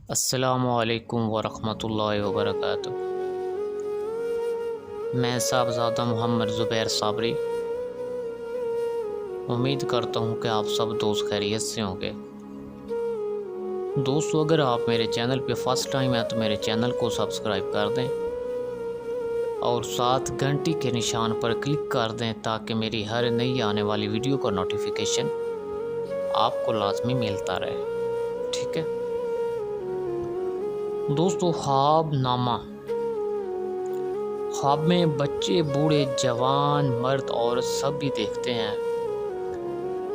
السلام علیکم ورحمۃ اللہ وبرکاتہ۔ میں صاحبزادہ محمد زبیر صابری امید کرتا ہوں کہ آپ سب دوست خیریت سے ہوں گے۔ دوستو، اگر آپ میرے چینل پہ فرسٹ ٹائم ہیں تو میرے چینل کو سبسکرائب کر دیں اور ساتھ گھنٹی کے نشان پر کلک کر دیں تاکہ میری ہر نئی آنے والی ویڈیو کا نوٹیفیکیشن آپ کو لازمی ملتا رہے، ٹھیک ہے؟ دوستو، خواب نامہ۔ خواب میں بچے، بوڑھے، جوان، مرد، عورت سب بھی دیکھتے ہیں،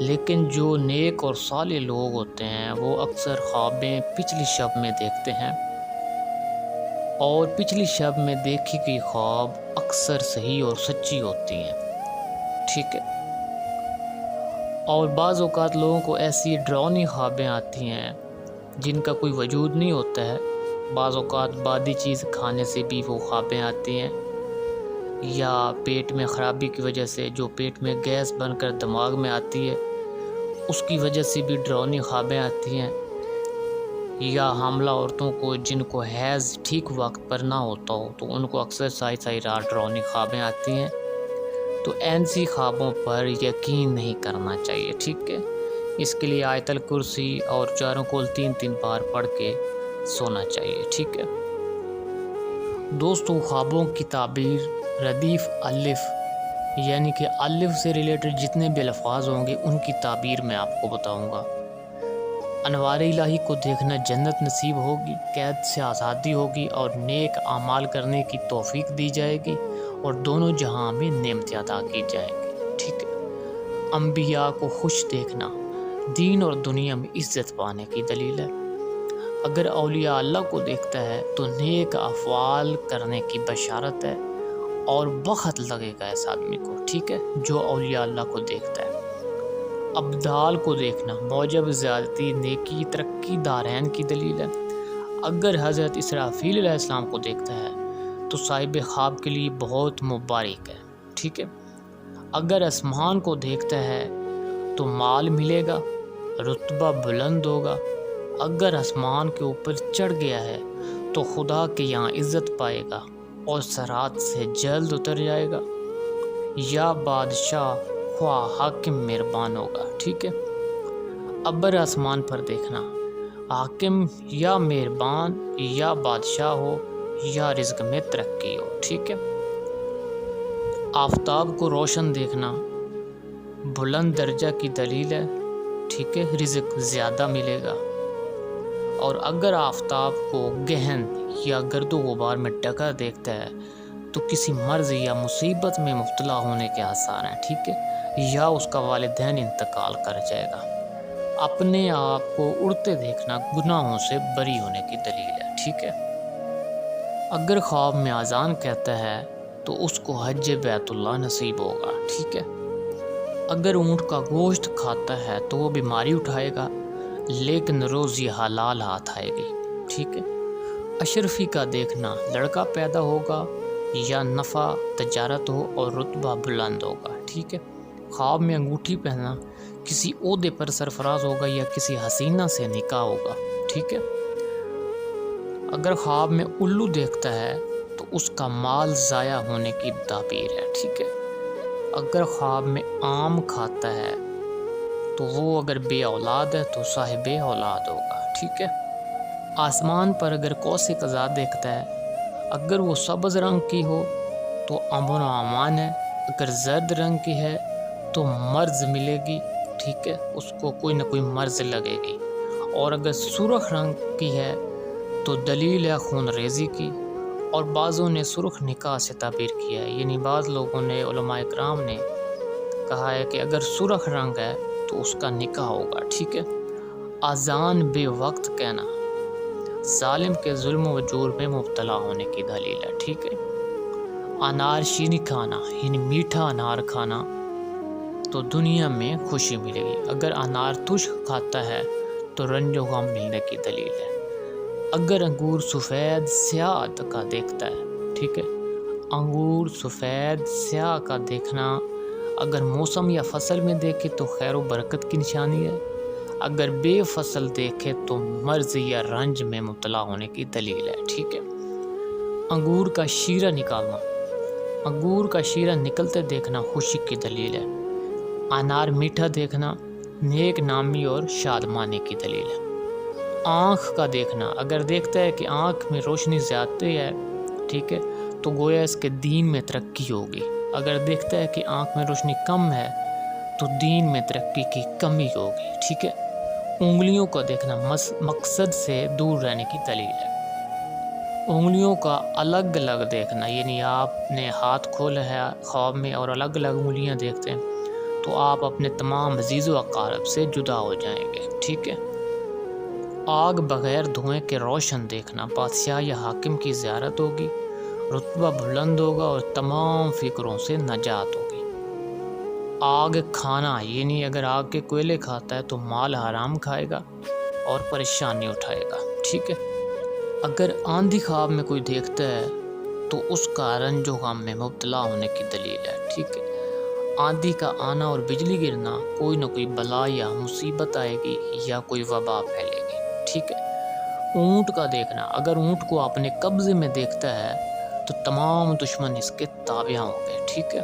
لیکن جو نیک اور صالح لوگ ہوتے ہیں وہ اکثر خوابیں پچھلی شب میں دیکھتے ہیں، اور پچھلی شب میں دیکھی گئی خواب اکثر صحیح اور سچی ہوتی ہیں، ٹھیک ہے؟ اور بعض اوقات لوگوں کو ایسی ڈراؤنی خوابیں آتی ہیں جن کا کوئی وجود نہیں ہوتا ہے۔ بعض اوقات بادی چیز کھانے سے بھی وہ خوابیں آتی ہیں، یا پیٹ میں خرابی کی وجہ سے جو پیٹ میں گیس بن کر دماغ میں آتی ہے اس کی وجہ سے بھی ڈراؤنی خوابیں آتی ہیں، یا حاملہ عورتوں کو جن کو حیض ٹھیک وقت پر نہ ہوتا ہو تو ان کو اکثر سائی رات ڈراؤنی خوابیں آتی ہیں۔ تو ایسی خوابوں پر یقین نہیں کرنا چاہیے، ٹھیک ہے؟ اس کے لیے آیت الکرسی اور چاروں کول 3 بار پڑھ کے سونا چاہیے، ٹھیک ہے؟ دوستو، خوابوں کی تعبیر ردیف الف، یعنی کہ الف سے ریلیٹڈ جتنے بھی الفاظ ہوں گے ان کی تعبیر میں آپ کو بتاؤں گا۔ انوار الہی کو دیکھنا جنت نصیب ہوگی، قید سے آزادی ہوگی اور نیک اعمال کرنے کی توفیق دی جائے گی، اور دونوں جہاں میں نعمتیں عطا کی جائیں گی، ٹھیک ہے؟ انبیاء کو خوش دیکھنا دین اور دنیا میں عزت پانے کی دلیل ہے۔ اگر اولیاء اللہ کو دیکھتا ہے تو نیک افعال کرنے کی بشارت ہے، اور بخت لگے گا اس آدمی کو، ٹھیک ہے، جو اولیاء اللہ کو دیکھتا ہے۔ ابدال کو دیکھنا موجب زیادتی، نیکی، ترقی، دارین کی دلیل ہے۔ اگر حضرت اسرافیل علیہ السلام کو دیکھتا ہے تو صاحب خواب کے لیے بہت مبارک ہے، ٹھیک ہے۔ اگر آسمان کو دیکھتا ہے تو مال ملے گا، رتبہ بلند ہوگا۔ اگر آسمان کے اوپر چڑھ گیا ہے تو خدا کے یہاں عزت پائے گا اور صراط سے جلد اتر جائے گا، یا بادشاہ خواہ حاکم مہربان ہوگا، ٹھیک ہے۔ ابر آسمان پر دیکھنا حاکم یا مہربان یا بادشاہ ہو یا رزق میں ترقی ہو، ٹھیک ہے۔ آفتاب کو روشن دیکھنا بلند درجہ کی دلیل ہے، ٹھیک ہے، رزق زیادہ ملے گا۔ اور اگر آفتاب کو گہن یا گرد و غبار میں ڈھکا دیکھتا ہے تو کسی مرض یا مصیبت میں مبتلا ہونے کے آثار ہیں، ٹھیک ہے، یا اس کا والدین انتقال کر جائے گا۔ اپنے آپ کو اڑتے دیکھنا گناہوں سے بری ہونے کی دلیل ہے، ٹھیک ہے۔ اگر خواب میں اذان کہتا ہے تو اس کو حج بیت اللہ نصیب ہوگا، ٹھیک ہے۔ اگر اونٹ کا گوشت کھاتا ہے تو وہ بیماری اٹھائے گا لیکن روزی حلال ہاتھ آئے گی، ٹھیک ہے۔ اشرفی کا دیکھنا لڑکا پیدا ہوگا یا نفع تجارت ہو اور رتبہ بلند ہوگا، ٹھیک ہے۔ خواب میں انگوٹھی پہننا کسی عہدے پر سرفراز ہوگا یا کسی حسینہ سے نکاح ہوگا، ٹھیک ہے۔ اگر خواب میں الو دیکھتا ہے تو اس کا مال ضائع ہونے کی تعبیر ہے، ٹھیک ہے۔ اگر خواب میں آم کھاتا ہے تو وہ اگر بے اولاد ہے تو صاحب اولاد ہوگا، ٹھیک ہے۔ آسمان پر اگر قوس قزح دیکھتا ہے، اگر وہ سبز رنگ کی ہو تو امن و امان ہے، اگر زرد رنگ کی ہے تو مرض ملے گی، ٹھیک ہے، اس کو کوئی نہ کوئی مرض لگے گی، اور اگر سرخ رنگ کی ہے تو دلیل ہے خون ریزی کی۔ اور بعضوں نے سرخ نکاح سے تعبیر کیا ہے، یعنی بعض لوگوں نے، علماء کرام نے کہا ہے کہ اگر سرخ رنگ ہے تو اس کا نکاح ہوگا، ٹھیک ہے۔ اذان بے وقت کہنا ظالم کے ظلم و جور میں مبتلا ہونے کی دلیل ہے، ٹھیک ہے۔ انار شیریں کھانا یعنی میٹھا انار کھانا تو دنیا میں خوشی ملے گی، اگر انار خشک کھاتا ہے تو رنج و غم ملنے کی دلیل ہے۔ اگر انگور سفید سیاہ کا دیکھتا ہے، ٹھیک ہے، انگور سفید سیاہ کا دیکھنا اگر موسم یا فصل میں دیکھے تو خیر و برکت کی نشانی ہے۔ اگر بے فصل دیکھے تو مرض یا رنج میں مبتلا ہونے کی دلیل ہے، ٹھیک ہے۔ انگور کا شیرہ نکالنا، انگور کا شیرہ نکلتے دیکھنا خوشی کی دلیل ہے۔ انار میٹھا دیکھنا نیک نامی اور شادمانی کی دلیل ہے۔ آنکھ کا دیکھنا، اگر دیکھتا ہے کہ آنکھ میں روشنی زیادہ ہے، ٹھیک ہے، تو گویا اس کے دین میں ترقی ہوگی۔ اگر دیکھتا ہے کہ آنکھ میں روشنی کم ہے تو دین میں ترقی کی کمی ہوگی، ٹھیک ہے۔ انگلیوں کا دیکھنا مقصد سے دور رہنے کی دلیل ہے۔ انگلیوں کا الگ الگ دیکھنا، یعنی آپ نے ہاتھ کھولا ہے خواب میں اور الگ الگ انگلیاں دیکھتے ہیں تو آپ اپنے تمام عزیز و اقارب سے جدا ہو جائیں گے، ٹھیک ہے۔ آگ بغیر دھوئیں کے روشن دیکھنا، بادشاہ یا حاکم کی زیارت ہوگی، رتبہ بلند ہوگا اور تمام فکروں سے نجات ہوگی۔ آگ کھانا، یعنی اگر آگ کے کوئلے کھاتا ہے تو مال حرام کھائے گا اور پریشانی اٹھائے گا، ٹھیک ہے۔ اگر آندھی خواب میں کوئی دیکھتا ہے تو اس کا رنج و غم میں مبتلا ہونے کی دلیل ہے، ٹھیک ہے۔ آندھی کا آنا اور بجلی گرنا، کوئی نہ کوئی بلا یا مصیبت آئے گی یا کوئی وبا پھیلے گی، ٹھیک ہے۔ اونٹ کا دیکھنا، اگر اونٹ کو اپنے قبضے میں دیکھتا ہے تو تمام دشمن اس کے تابع ہوں گے، ٹھیک ہے۔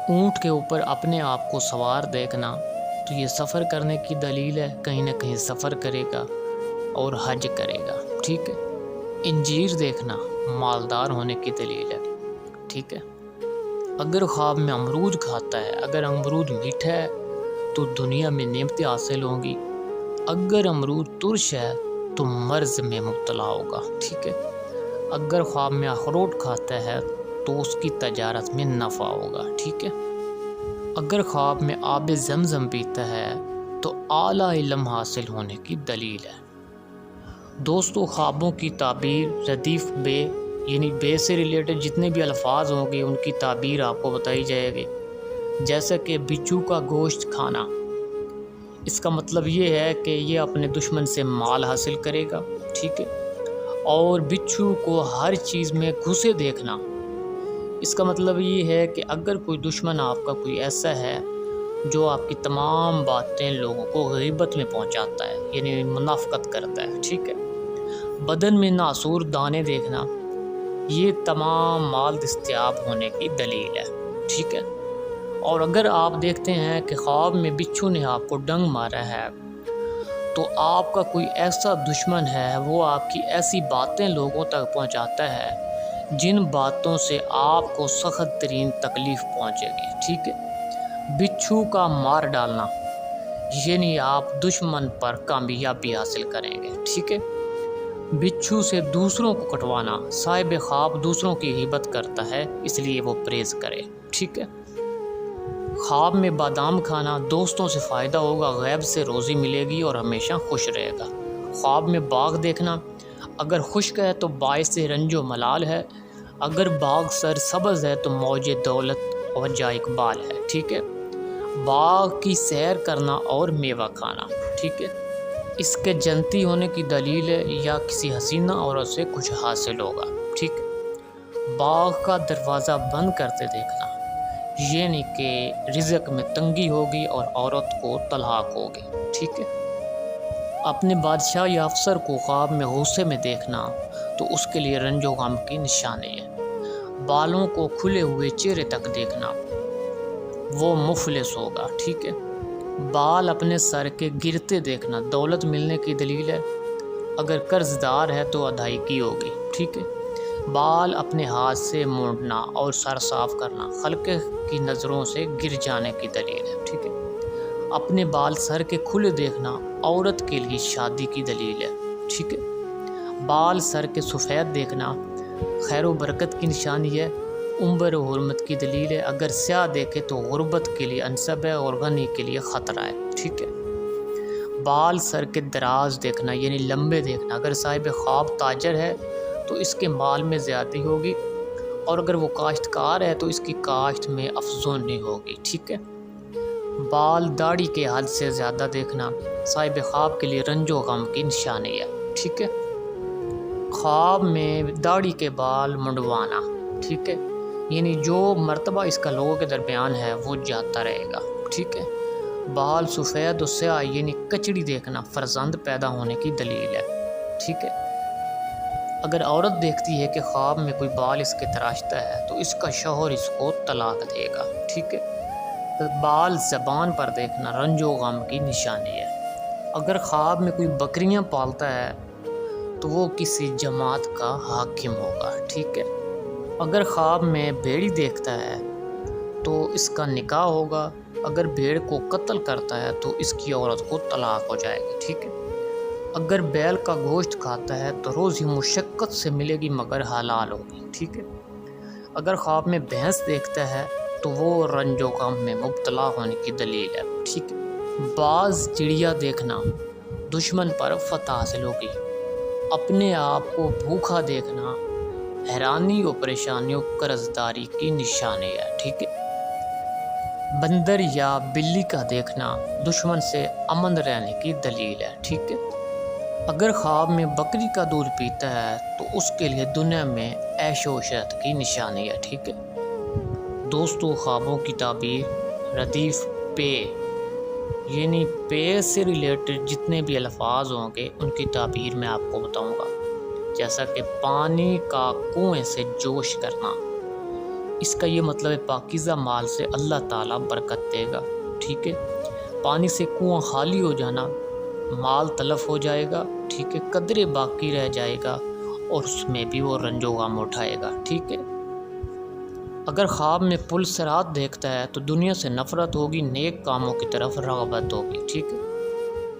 اونٹ کے اوپر اپنے آپ کو سوار دیکھنا تو یہ سفر کرنے کی دلیل ہے، کہیں نہ کہیں سفر کرے گا اور حج کرے گا، ٹھیک ہے۔ انجیر دیکھنا مالدار ہونے کی دلیل ہے، ٹھیک ہے۔ اگر خواب میں امرود کھاتا ہے، اگر امرود میٹھا ہے تو دنیا میں نعمتیں حاصل ہوں گی، اگر امرود ترش ہے تو مرض میں مبتلا ہوگا، ٹھیک ہے۔ اگر خواب میں اخروٹ کھاتا ہے تو اس کی تجارت میں نفع ہوگا، ٹھیک ہے۔ اگر خواب میں آب زمزم پیتا ہے تو اعلیٰ علم حاصل ہونے کی دلیل ہے۔ دوستو، خوابوں کی تعبیر ردیف بے، یعنی بے سے ریلیٹڈ جتنے بھی الفاظ ہوں گے ان کی تعبیر آپ کو بتائی جائے گی، جیسا کہ بچھو کا گوشت کھانا، اس کا مطلب یہ ہے کہ یہ اپنے دشمن سے مال حاصل کرے گا، ٹھیک ہے۔ اور بچھو کو ہر چیز میں گھسے دیکھنا، اس کا مطلب یہ ہے کہ اگر کوئی دشمن آپ کا کوئی ایسا ہے جو آپ کی تمام باتیں لوگوں کو غیبت میں پہنچاتا ہے، یعنی منافقت کرتا ہے، ٹھیک ہے۔ بدن میں ناسور دانے دیکھنا، یہ تمام مال دستیاب ہونے کی دلیل ہے، ٹھیک ہے۔ اور اگر آپ دیکھتے ہیں کہ خواب میں بچھو نے آپ کو ڈنگ مارا ہے تو آپ کا کوئی ایسا دشمن ہے، وہ آپ کی ایسی باتیں لوگوں تک پہنچاتا ہے جن باتوں سے آپ کو سخت ترین تکلیف پہنچے گی، ٹھیک ہے۔ بچھو کا مار ڈالنا، یعنی آپ دشمن پر کامیابی حاصل کریں گے، ٹھیک ہے۔ بچھو سے دوسروں کو کٹوانا، صاحب خواب دوسروں کی غیبت کرتا ہے اس لیے وہ پرہیز کرے، ٹھیک ہے۔ خواب میں بادام کھانا، دوستوں سے فائدہ ہوگا، غیب سے روزی ملے گی اور ہمیشہ خوش رہے گا۔ خواب میں باغ دیکھنا، اگر خشک ہے تو باعث رنج و ملال ہے، اگر باغ سر سبز ہے تو موج دولت اور جا اقبال ہے، ٹھیک ہے۔ باغ کی سیر کرنا اور میوہ کھانا، ٹھیک ہے، اس کے جنتی ہونے کی دلیل ہے یا کسی حسینہ عورت سے کچھ حاصل ہوگا، ٹھیک ہے۔ باغ کا دروازہ بند کرتے دیکھنا، یعنی کہ رزق میں تنگی ہوگی اور عورت کو طلاق ہوگی، ٹھیک ہے۔ اپنے بادشاہ یا افسر کو خواب میں غصے میں دیکھنا تو اس کے لیے رنج و غم کی نشانی ہے۔ بالوں کو کھلے ہوئے چہرے تک دیکھنا، وہ مفلس ہوگا، ٹھیک ہے۔ بال اپنے سر کے گرتے دیکھنا دولت ملنے کی دلیل ہے، اگر قرض دار ہے تو ادائیگی ہوگی، ٹھیک ہے۔ بال اپنے ہاتھ سے مونڈنا اور سر صاف کرنا خلق کی نظروں سے گر جانے کی دلیل ہے، ٹھیک ہے۔ اپنے بال سر کے کھلے دیکھنا عورت کے لیے شادی کی دلیل ہے، ٹھیک ہے۔ بال سر کے سفید دیکھنا خیر و برکت کی نشانی ہے، عمر و حرمت کی دلیل ہے، اگر سیاہ دیکھے تو غربت کے لیے انصب ہے اور غنی کے لیے خطرہ ہے، ٹھیک ہے۔ بال سر کے دراز دیکھنا یعنی لمبے دیکھنا، اگر صاحب خواب تاجر ہے تو اس کے مال میں زیادتی ہوگی اور اگر وہ کاشتکار ہے تو اس کی کاشت میں افزونی ہوگی، ٹھیک ہے۔ بال داڑھی کے حد سے زیادہ دیکھنا صاحب خواب کے لیے رنج و غم کی نشانی ہے، ٹھیک ہے۔ خواب میں داڑھی کے بال منڈوانا، ٹھیک ہے، یعنی جو مرتبہ اس کا لوگوں کے درمیان ہے وہ جاتا رہے گا، ٹھیک ہے۔ بال سفید و سیاہ یعنی کچڑی دیکھنا فرزند پیدا ہونے کی دلیل ہے، ٹھیک ہے۔ اگر عورت دیکھتی ہے کہ خواب میں کوئی بال اس کے تراشتا ہے تو اس کا شوہر اس کو طلاق دے گا، ٹھیک ہے۔ بال زبان پر دیکھنا رنج و غم کی نشانی ہے۔ اگر خواب میں کوئی بکریاں پالتا ہے تو وہ کسی جماعت کا حاکم ہوگا، ٹھیک ہے۔ اگر خواب میں بھیڑی دیکھتا ہے تو اس کا نکاح ہوگا، اگر بھیڑ کو قتل کرتا ہے تو اس کی عورت کو طلاق ہو جائے گی، ٹھیک ہے۔ اگر بیل کا گوشت کھاتا ہے تو روزی مشقت سے ملے گی مگر حلال ہوگی، ٹھیک ہے۔ اگر خواب میں بھینس دیکھتا ہے تو وہ رنج و غم میں مبتلا ہونے کی دلیل ہے، ٹھیک ہے۔ بعض چڑیا دیکھنا دشمن پر فتح حاصل ہوگی۔ اپنے آپ کو بھوکا دیکھنا حیرانی و پریشانیوں قرضداری کی نشانی ہے، ٹھیک ہے۔ بندر یا بلی کا دیکھنا دشمن سے امن رہنے کی دلیل ہے، ٹھیک ہے۔ اگر خواب میں بکری کا دودھ پیتا ہے تو اس کے لیے دنیا میں عیش و عشرت کی نشانی ہے، ٹھیک ہے۔ دوستو، خوابوں کی تعبیر ردیف پے یعنی پے سے ریلیٹڈ جتنے بھی الفاظ ہوں گے ان کی تعبیر میں آپ کو بتاؤں گا، جیسا کہ پانی کا کنویں سے جوش کرنا، اس کا یہ مطلب ہے پاکیزہ مال سے اللہ تعالیٰ برکت دے گا، ٹھیک ہے۔ پانی سے کنواں خالی ہو جانا، مال تلف ہو جائے گا، ٹھیک ہے، قدرے باقی رہ جائے گا اور اس میں بھی وہ رنج و غم اٹھائے گا، ٹھیک ہے۔ اگر خواب میں پل صراط دیکھتا ہے تو دنیا سے نفرت ہوگی، نیک کاموں کی طرف رغبت ہوگی، ٹھیک ہے۔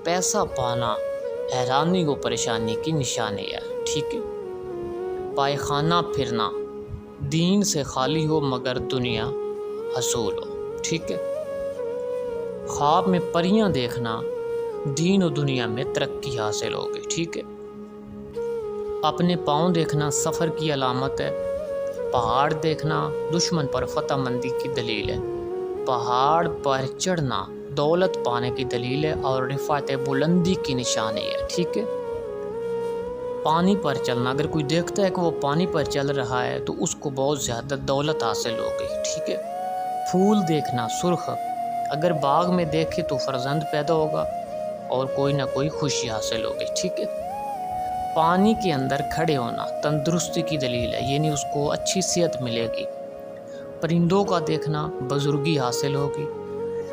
پیسہ پانا حیرانی و پریشانی کی نشانی ہے، ٹھیک ہے۔ پائخانہ پھرنا دین سے خالی ہو مگر دنیا حصول ہو، ٹھیک ہے۔ خواب میں پریاں دیکھنا دین و دنیا میں ترقی حاصل ہوگی، ٹھیک ہے۔ اپنے پاؤں دیکھنا سفر کی علامت ہے۔ پہاڑ دیکھنا دشمن پر فتح مندی کی دلیل ہے۔ پہاڑ پر چڑھنا دولت پانے کی دلیل ہے اور رفعت بلندی کی نشانی ہے، ٹھیک ہے۔ پانی پر چلنا، اگر کوئی دیکھتا ہے کہ وہ پانی پر چل رہا ہے تو اس کو بہت زیادہ دولت حاصل ہوگی، ٹھیک ہے۔ پھول دیکھنا سرخ، اگر باغ میں دیکھے تو فرزند پیدا ہوگا اور کوئی نہ کوئی خوشی حاصل ہوگی، ٹھیک ہے۔ پانی کے اندر کھڑے ہونا تندرستی کی دلیل ہے، یعنی اس کو اچھی صحت ملے گی۔ پرندوں کا دیکھنا بزرگی حاصل ہوگی۔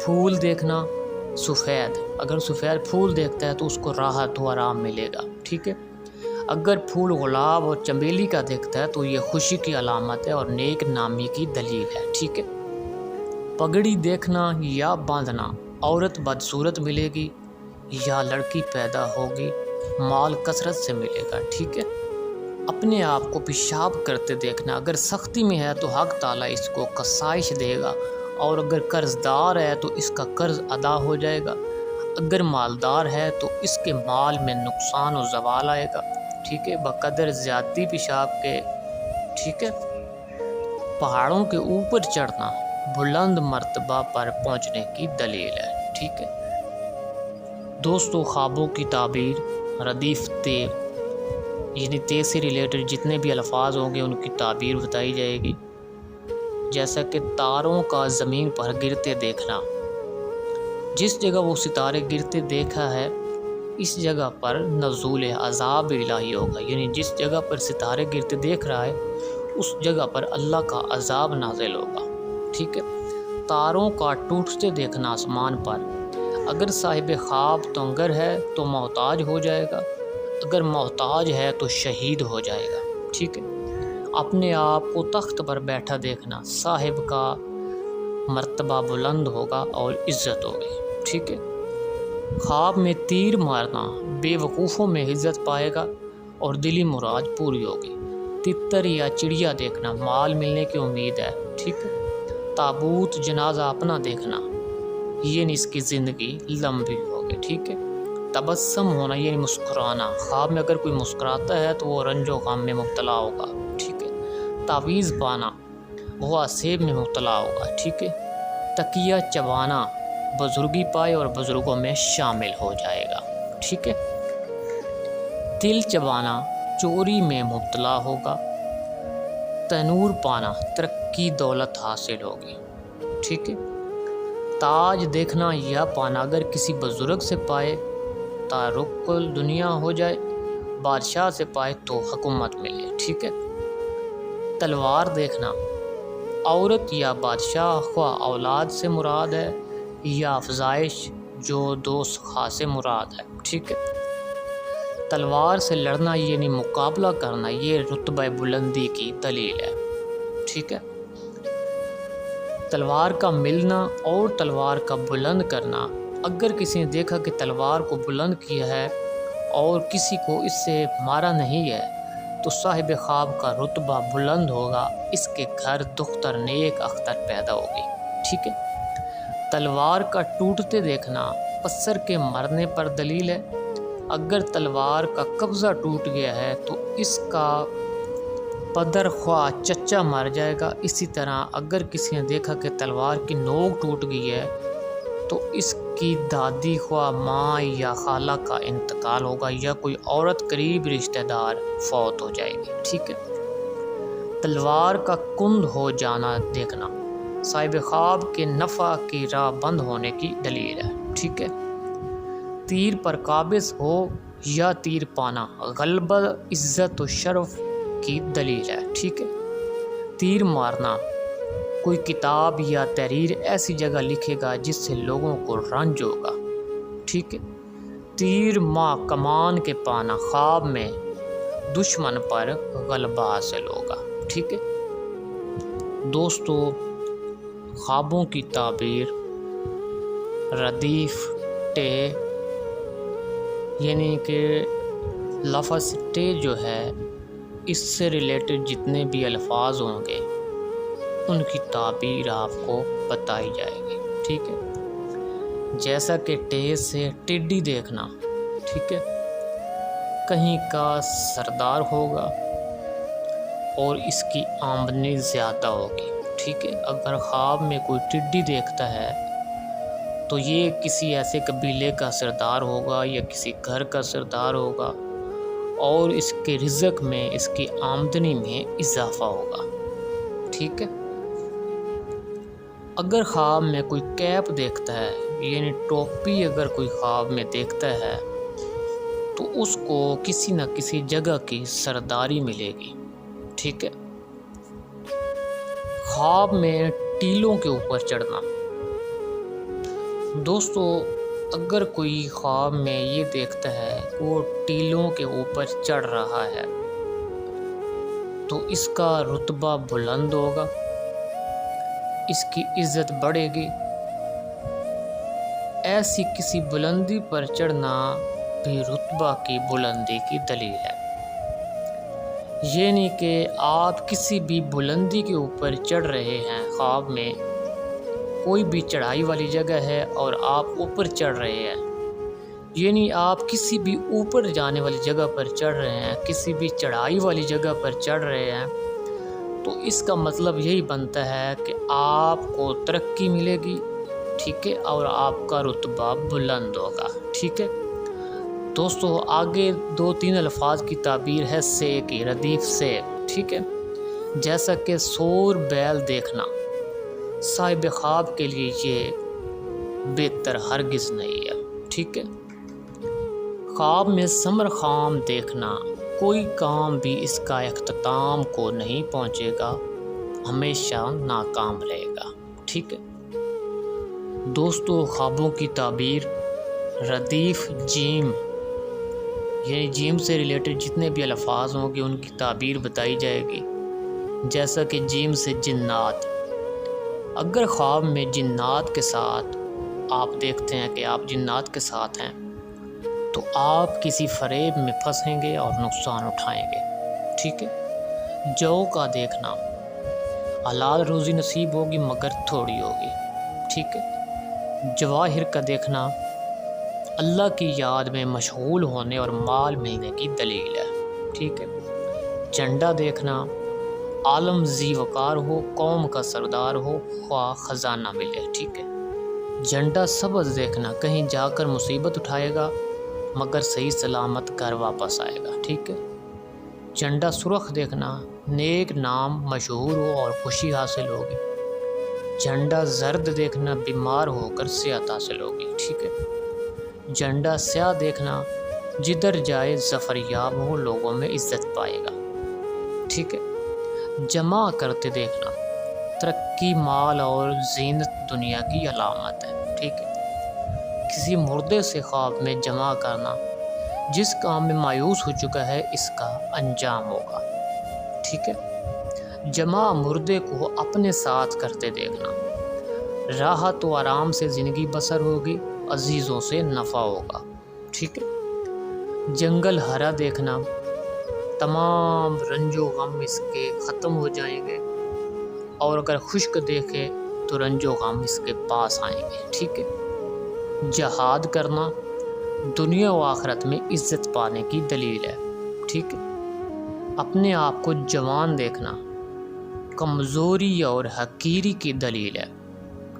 پھول دیکھنا سفید، اگر سفید پھول دیکھتا ہے تو اس کو راحت و آرام ملے گا، ٹھیک ہے۔ اگر پھول گلاب اور چمیلی کا دیکھتا ہے تو یہ خوشی کی علامت ہے اور نیک نامی کی دلیل ہے، ٹھیک ہے۔ پگڑی دیکھنا یا باندھنا عورت بدصورت ملے گی یا لڑکی پیدا ہوگی، مال کثرت سے ملے گا، ٹھیک ہے۔ اپنے آپ کو پیشاب کرتے دیکھنا، اگر سختی میں ہے تو حق تعالیٰ اس کو کسائش دے گا اور اگر قرض دار ہے تو اس کا قرض ادا ہو جائے گا۔ اگر مالدار ہے تو اس کے مال میں نقصان و زوال آئے گا، ٹھیک ہے، بقدر زیادتی پیشاب کے، ٹھیک ہے۔ پہاڑوں کے اوپر چڑھنا بلند مرتبہ پر پہنچنے کی دلیل ہے، ٹھیک ہے۔ دوستو، خوابوں کی تعبیر ردیف تے یعنی تے سے ریلیٹڈ جتنے بھی الفاظ ہوں گے ان کی تعبیر بتائی جائے گی، جیسا کہ تاروں کا زمین پر گرتے دیکھنا، جس جگہ وہ ستارے گرتے دیکھا ہے اس جگہ پر نزول عذاب الہی ہوگا، یعنی جس جگہ پر ستارے گرتے دیکھ رہا ہے اس جگہ پر اللہ کا عذاب نازل ہوگا، ٹھیک ہے۔ تاروں کا ٹوٹتے دیکھنا آسمان پر، اگر صاحب خواب تنگر ہے تو محتاج ہو جائے گا، اگر محتاج ہے تو شہید ہو جائے گا، ٹھیک ہے۔ اپنے آپ کو تخت پر بیٹھا دیکھنا، صاحب کا مرتبہ بلند ہوگا اور عزت ہوگی، ٹھیک ہے۔ خواب میں تیر مارنا بے وقوفوں میں عزت پائے گا اور دلی مراد پوری ہوگی۔ تتر یا چڑیا دیکھنا مال ملنے کی امید ہے، ٹھیک ہے۔ تابوت جنازہ اپنا دیکھنا یعنی اس کی زندگی لمبی ہوگی، ٹھیک ہے۔ تبسم ہونا یعنی مسکرانا، خواب میں اگر کوئی مسکراتا ہے تو وہ رنج و غم میں مبتلا ہوگا، ٹھیک ہے۔ تعویذ پانا وہ عصیب میں مبتلا ہوگا، ٹھیک ہے۔ تکیہ چبانا بزرگی پائے اور بزرگوں میں شامل ہو جائے گا، ٹھیک ہے۔ تل چبانا چوری میں مبتلا ہوگا۔ تنور پانا ترقی دولت حاصل ہوگی، ٹھیک ہے۔ تاج دیکھنا یا پانا اگر کسی بزرگ سے پائے تارک دنیا ہو جائے، بادشاہ سے پائے تو حکومت ملے، ٹھیک ہے۔ تلوار دیکھنا عورت یا بادشاہ خواہ اولاد سے مراد ہے یا افزائش جو دوست خاص سے مراد ہے، ٹھیک ہے۔ تلوار سے لڑنا یعنی مقابلہ کرنا، یہ رتبہ بلندی کی دلیل ہے، ٹھیک ہے۔ تلوار کا ملنا اور تلوار کا بلند کرنا، اگر کسی نے دیکھا کہ تلوار کو بلند کیا ہے اور کسی کو اس سے مارا نہیں ہے تو صاحب خواب کا رتبہ بلند ہوگا، اس کے گھر دختر نیک اختر پیدا ہوگی، ٹھیک ہے۔ تلوار کا ٹوٹتے دیکھنا پسر کے مرنے پر دلیل ہے، اگر تلوار کا قبضہ ٹوٹ گیا ہے تو اس کا پدر خواہ چچا مر جائے گا۔ اسی طرح اگر کسی نے دیکھا کہ تلوار کی نوک ٹوٹ گئی ہے تو اس کی دادی خواہ ماں یا خالہ کا انتقال ہوگا یا کوئی عورت قریب رشتہ دار فوت ہو جائے گی، ٹھیک ہے۔ تلوار کا کند ہو جانا دیکھنا صاحب خواب کے نفع کی راہ بند ہونے کی دلیل ہے، ٹھیک ہے۔ تیر پر قابض ہو یا تیر پانا غلبہ عزت و شرف کی دلیل ہے، ٹھیک ہے۔ تیر مارنا کوئی کتاب یا تحریر ایسی جگہ لکھے گا جس سے لوگوں کو رنج ہوگا، ٹھیک ہے۔ تیر ماں کمان کے پانا خواب میں دشمن پر غلبہ حاصل ہوگا، ٹھیک ہے۔ دوستو، خوابوں کی تعبیر ردیف ٹے یعنی کہ لفظ ٹے جو ہے اس سے ریلیٹڈ جتنے بھی الفاظ ہوں گے ان کی تعبیر آپ کو بتائی جائے گی، ٹھیک ہے۔ جیسا کہ ٹے سے ٹڈی دیکھنا، ٹھیک ہے، کہیں کا سردار ہوگا اور اس کی آمدنی زیادہ ہوگی، ٹھیک ہے۔ اگر خواب میں کوئی ٹڈی دیکھتا ہے تو یہ کسی ایسے قبیلے کا سردار ہوگا یا کسی گھر کا سردار ہوگا اور اس کے رزق میں، اس کی آمدنی میں اضافہ ہوگا، ٹھیک ہے۔ اگر خواب میں کوئی کیپ دیکھتا ہے یعنی ٹوپی اگر کوئی خواب میں دیکھتا ہے تو اس کو کسی نہ کسی جگہ کی سرداری ملے گی، ٹھیک ہے۔ خواب میں ٹیلوں کے اوپر چڑھنا، دوستو اگر کوئی خواب میں یہ دیکھتا ہے کہ وہ ٹیلوں کے اوپر چڑھ رہا ہے تو اس کا رتبہ بلند ہوگا، اس کی عزت بڑھے گی۔ ایسی کسی بلندی پر چڑھنا بھی رتبہ کی بلندی کی دلیل ہے، یعنی کہ آپ کسی بھی بلندی کے اوپر چڑھ رہے ہیں، خواب میں کوئی بھی چڑھائی والی جگہ ہے اور آپ اوپر چڑھ رہے ہیں، یعنی آپ کسی بھی اوپر جانے والی جگہ پر چڑھ رہے ہیں، کسی بھی چڑھائی والی جگہ پر چڑھ رہے ہیں تو اس کا مطلب یہی بنتا ہے کہ آپ کو ترقی ملے گی، ٹھیک ہے، اور آپ کا رتبہ بلند ہوگا، ٹھیک ہے۔ دوستو آگے 2-3 الفاظ کی تعبیر ہے سے کی، ردیف سے، ٹھیک ہے۔ جیسا کہ سور بیل دیکھنا صاحب خواب کے لیے یہ بہتر ہرگز نہیں ہے، ٹھیک ہے۔ خواب میں سمر خام دیکھنا کوئی کام بھی اس کا اختتام کو نہیں پہنچے گا، ہمیشہ ناکام رہے گا، ٹھیک ہے۔ دوستو خوابوں کی تعبیر ردیف جیم یعنی جیم سے ریلیٹڈ جتنے بھی الفاظ ہوں گے ان کی تعبیر بتائی جائے گی، جیسا کہ جیم سے جنات، اگر خواب میں جنات کے ساتھ آپ دیکھتے ہیں کہ آپ جنات کے ساتھ ہیں تو آپ کسی فریب میں پھنسیں گے اور نقصان اٹھائیں گے، ٹھیک ہے۔ جو کا دیکھنا حلال روزی نصیب ہوگی مگر تھوڑی ہوگی، ٹھیک ہے۔ جواہر کا دیکھنا اللہ کی یاد میں مشغول ہونے اور مال ملنے کی دلیل ہے، ٹھیک ہے۔ جھنڈا دیکھنا عالم ذی وقار ہو، قوم کا سردار ہو، خواہ خزانہ ملے، ٹھیک ہے۔ جھنڈا سبز دیکھنا کہیں جا کر مصیبت اٹھائے گا مگر صحیح سلامت گھر واپس آئے گا، ٹھیک ہے۔ جھنڈا سرخ دیکھنا نیک نام مشہور ہو اور خوشی حاصل ہوگی۔ جھنڈا زرد دیکھنا بیمار ہو کر صحت حاصل ہوگی، ٹھیک ہے۔ جھنڈا سیاہ دیکھنا جدھر جائے ظفر یاب ہو لوگوں میں عزت پائے گا، ٹھیک ہے۔ جمع کرتے دیکھنا ترقی، مال اور زینت دنیا کی علامت ہے، ٹھیک ہے۔ کسی مردے سے خواب میں جمع کرنا جس کام میں مایوس ہو چکا ہے اس کا انجام ہوگا، ٹھیک ہے۔ جمع مردے کو اپنے ساتھ کرتے دیکھنا راحت و آرام سے زندگی بسر ہوگی، عزیزوں سے نفع ہوگا، ٹھیک ہے۔ جنگل ہرا دیکھنا تمام رنج و غم اس کے ختم ہو جائیں گے، اور اگر خشک دیکھے تو رنج و غم اس کے پاس آئیں گے، ٹھیک ہے۔ جہاد کرنا دنیا و آخرت میں عزت پانے کی دلیل ہے، ٹھیک ہے۔ اپنے آپ کو جوان دیکھنا کمزوری اور حقیری کی دلیل ہے،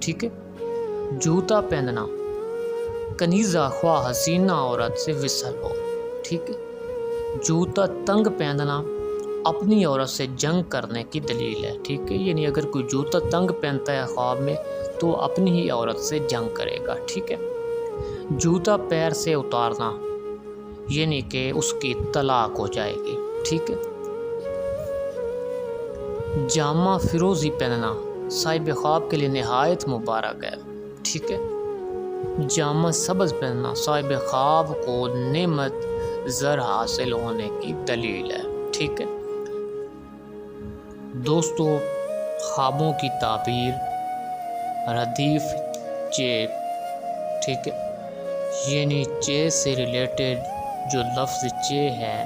ٹھیک ہے۔ جوتا پہننا کنیزہ خواہ حسینہ عورت سے وصل ہو، ٹھیک ہے۔ جوتا تنگ پہننا اپنی عورت سے جنگ کرنے کی دلیل ہے، ٹھیک ہے۔ یعنی اگر کوئی جوتا تنگ پہنتا ہے خواب میں تو اپنی ہی عورت سے جنگ کرے گا، ٹھیک ہے۔ جوتا پیر سے اتارنا یعنی کہ اس کی طلاق ہو جائے گی، ٹھیک ہے۔ جامہ فیروزی پہننا صاحب خواب کے لیے نہایت مبارک ہے، ٹھیک ہے۔ جامہ سبز پہننا صاحب خواب کو نعمت زر حاصل ہونے کی دلیل ہے، ٹھیک ہے۔ دوستو، خوابوں کی تعبیر ردیف چے، ٹھیک ہے، یعنی چے سے ریلیٹڈ جو لفظ چے ہے،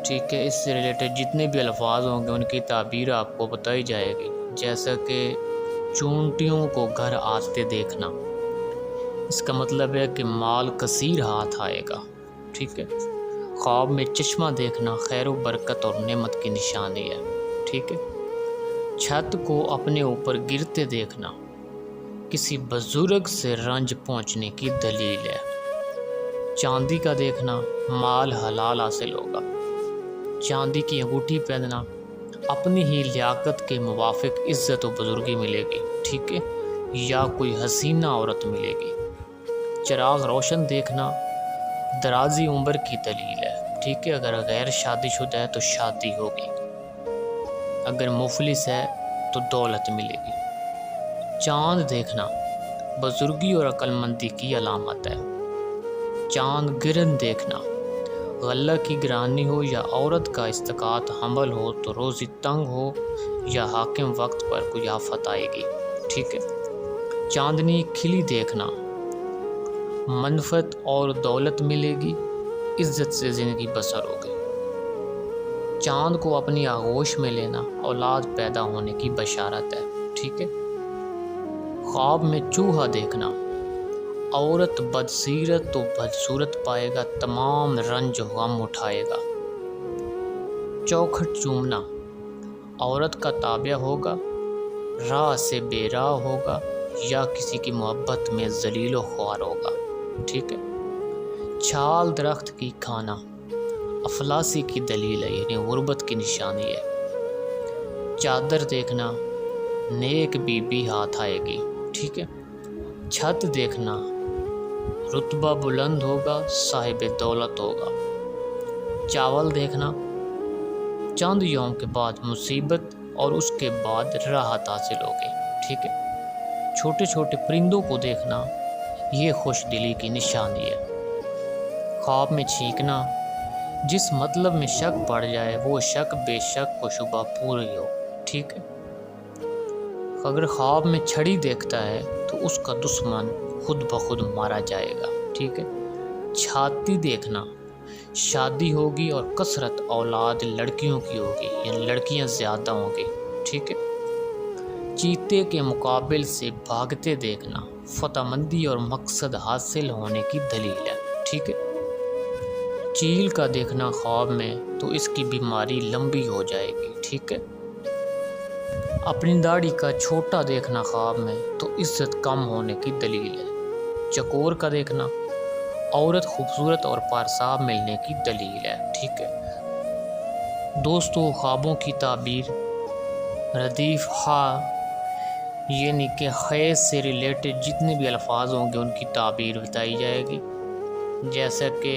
ٹھیک ہے، اس سے ریلیٹڈ جتنے بھی الفاظ ہوں گے ان کی تعبیر آپ کو بتائی جائے گی، جیسا کہ چونٹیوں کو گھر آتے دیکھنا، اس کا مطلب ہے کہ مال کثیر ہاتھ آئے گا، ٹھیک ہے۔ خواب میں چشمہ دیکھنا خیر و برکت اور نعمت کی نشانی ہے، ٹھیک ہے۔ چھت کو اپنے اوپر گرتے دیکھنا کسی بزرگ سے رنج پہنچنے کی دلیل ہے۔ چاندی کا دیکھنا مال حلال حاصل ہوگا۔ چاندی کی انگوٹھی پہننا اپنی ہی لیاقت کے موافق عزت و بزرگی ملے گی، ٹھیک ہے، یا کوئی حسینہ عورت ملے گی۔ چراغ روشن دیکھنا درازی عمر کی دلیل ہے، ٹھیک ہے۔ اگر غیر شادی شدہ ہے تو شادی ہوگی، اگر مفلس ہے تو دولت ملے گی۔ چاند دیکھنا بزرگی اور عقل مندی کی علامت ہے۔ چاند گرن دیکھنا غلہ کی گرانی ہو یا عورت کا استقاط حمل ہو تو روزی تنگ ہو یا حاکم وقت پر کوئی آفت آئے گی، ٹھیک ہے۔ چاندنی کھلی دیکھنا منفعت اور دولت ملے گی، عزت سے زندگی بسر ہوگی۔ چاند کو اپنی آغوش میں لینا اولاد پیدا ہونے کی بشارت ہے، ٹھیک ہے۔ خواب میں چوہا دیکھنا عورت بدسیرت و بدصورت پائے گا، تمام رنج و غم اٹھائے گا۔ چوکھٹ چومنا عورت کا تابع ہوگا، راہ سے بے راہ ہوگا یا کسی کی محبت میں ذلیل و خوار ہوگا، ٹھیک ہے۔ چھال درخت کی کھانا افلاسی کی دلیل ہے، یعنی غربت کی نشانی ہے۔ چادر دیکھنا نیک بی بی ہاتھ آئے گی، ٹھیک ہے۔ چھت دیکھنا رتبہ بلند ہوگا، صاحب دولت ہوگا۔ چاول دیکھنا چند یوم کے بعد مصیبت اور اس کے بعد راحت حاصل ہوگی، ٹھیک ہے۔ چھوٹے چھوٹے پرندوں کو دیکھنا یہ خوش دلی کی نشانی ہے۔ خواب میں چھینکنا جس مطلب میں شک پڑ جائے وہ شک بے شک و شبہ پوری ہو، ٹھیک ہے۔ اگر خواب میں چھڑی دیکھتا ہے تو اس کا دشمن خود بخود مارا جائے گا، ٹھیک ہے۔ چھاتی دیکھنا شادی ہوگی اور کثرت اولاد لڑکیوں کی ہوگی، یعنی لڑکیاں زیادہ ہوں گی، ٹھیک ہے۔ چیتے کے مقابل سے بھاگتے دیکھنا فتح مندی اور مقصد حاصل ہونے کی دلیل ہے، ٹھیک ہے۔ چیل کا دیکھنا خواب میں تو اس کی بیماری لمبی ہو جائے گی، ٹھیک ہے۔ اپنی داڑھی کا چھوٹا دیکھنا خواب میں تو عزت کم ہونے کی دلیل ہے۔ چکور کا دیکھنا عورت خوبصورت اور پارساب ملنے کی دلیل ہے، ٹھیک ہے۔ دوستو، خوابوں کی تعبیر ردیف یعنی کہ حیض سے ریلیٹڈ جتنے بھی الفاظ ہوں گے ان کی تعبیر بتائی جائے گی، جیسا کہ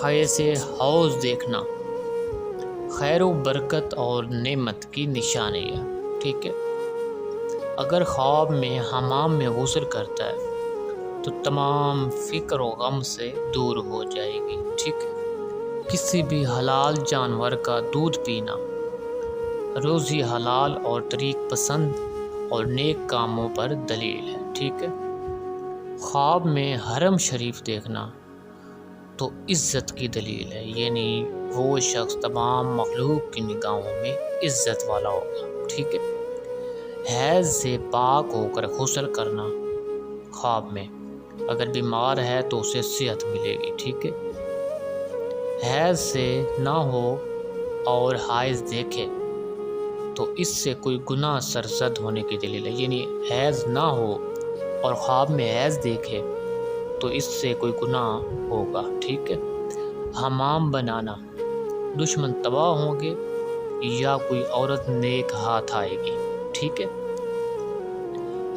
حیض سے حوض دیکھنا خیر و برکت اور نعمت کی نشانی ہے، ٹھیک ہے۔ اگر خواب میں حمام میں غسل کرتا ہے تو تمام فکر و غم سے دور ہو جائے گی، ٹھیک ہے۔ کسی بھی حلال جانور کا دودھ پینا روزی حلال اور طریق پسند اور نیک کاموں پر دلیل ہے، ٹھیک ہے۔ خواب میں حرم شریف دیکھنا تو عزت کی دلیل ہے، یعنی وہ شخص تمام مخلوق کی نگاہوں میں عزت والا ہوگا، ٹھیک ہے۔ حیض سے پاک ہو کر غسل کرنا خواب میں اگر بیمار ہے تو اسے صحت ملے گی، ٹھیک ہے۔ حیض سے نہ ہو اور حائض دیکھے تو اس سے کوئی گناہ سرزد ہونے کی دلیل ہے، یعنی حیض نہ ہو اور خواب میں حیض دیکھے تو اس سے کوئی گناہ ہوگا، ٹھیک ہے۔ حمام بنانا دشمن تباہ ہوں گے یا کوئی عورت نیک ہاتھ آئے گی، ٹھیک ہے۔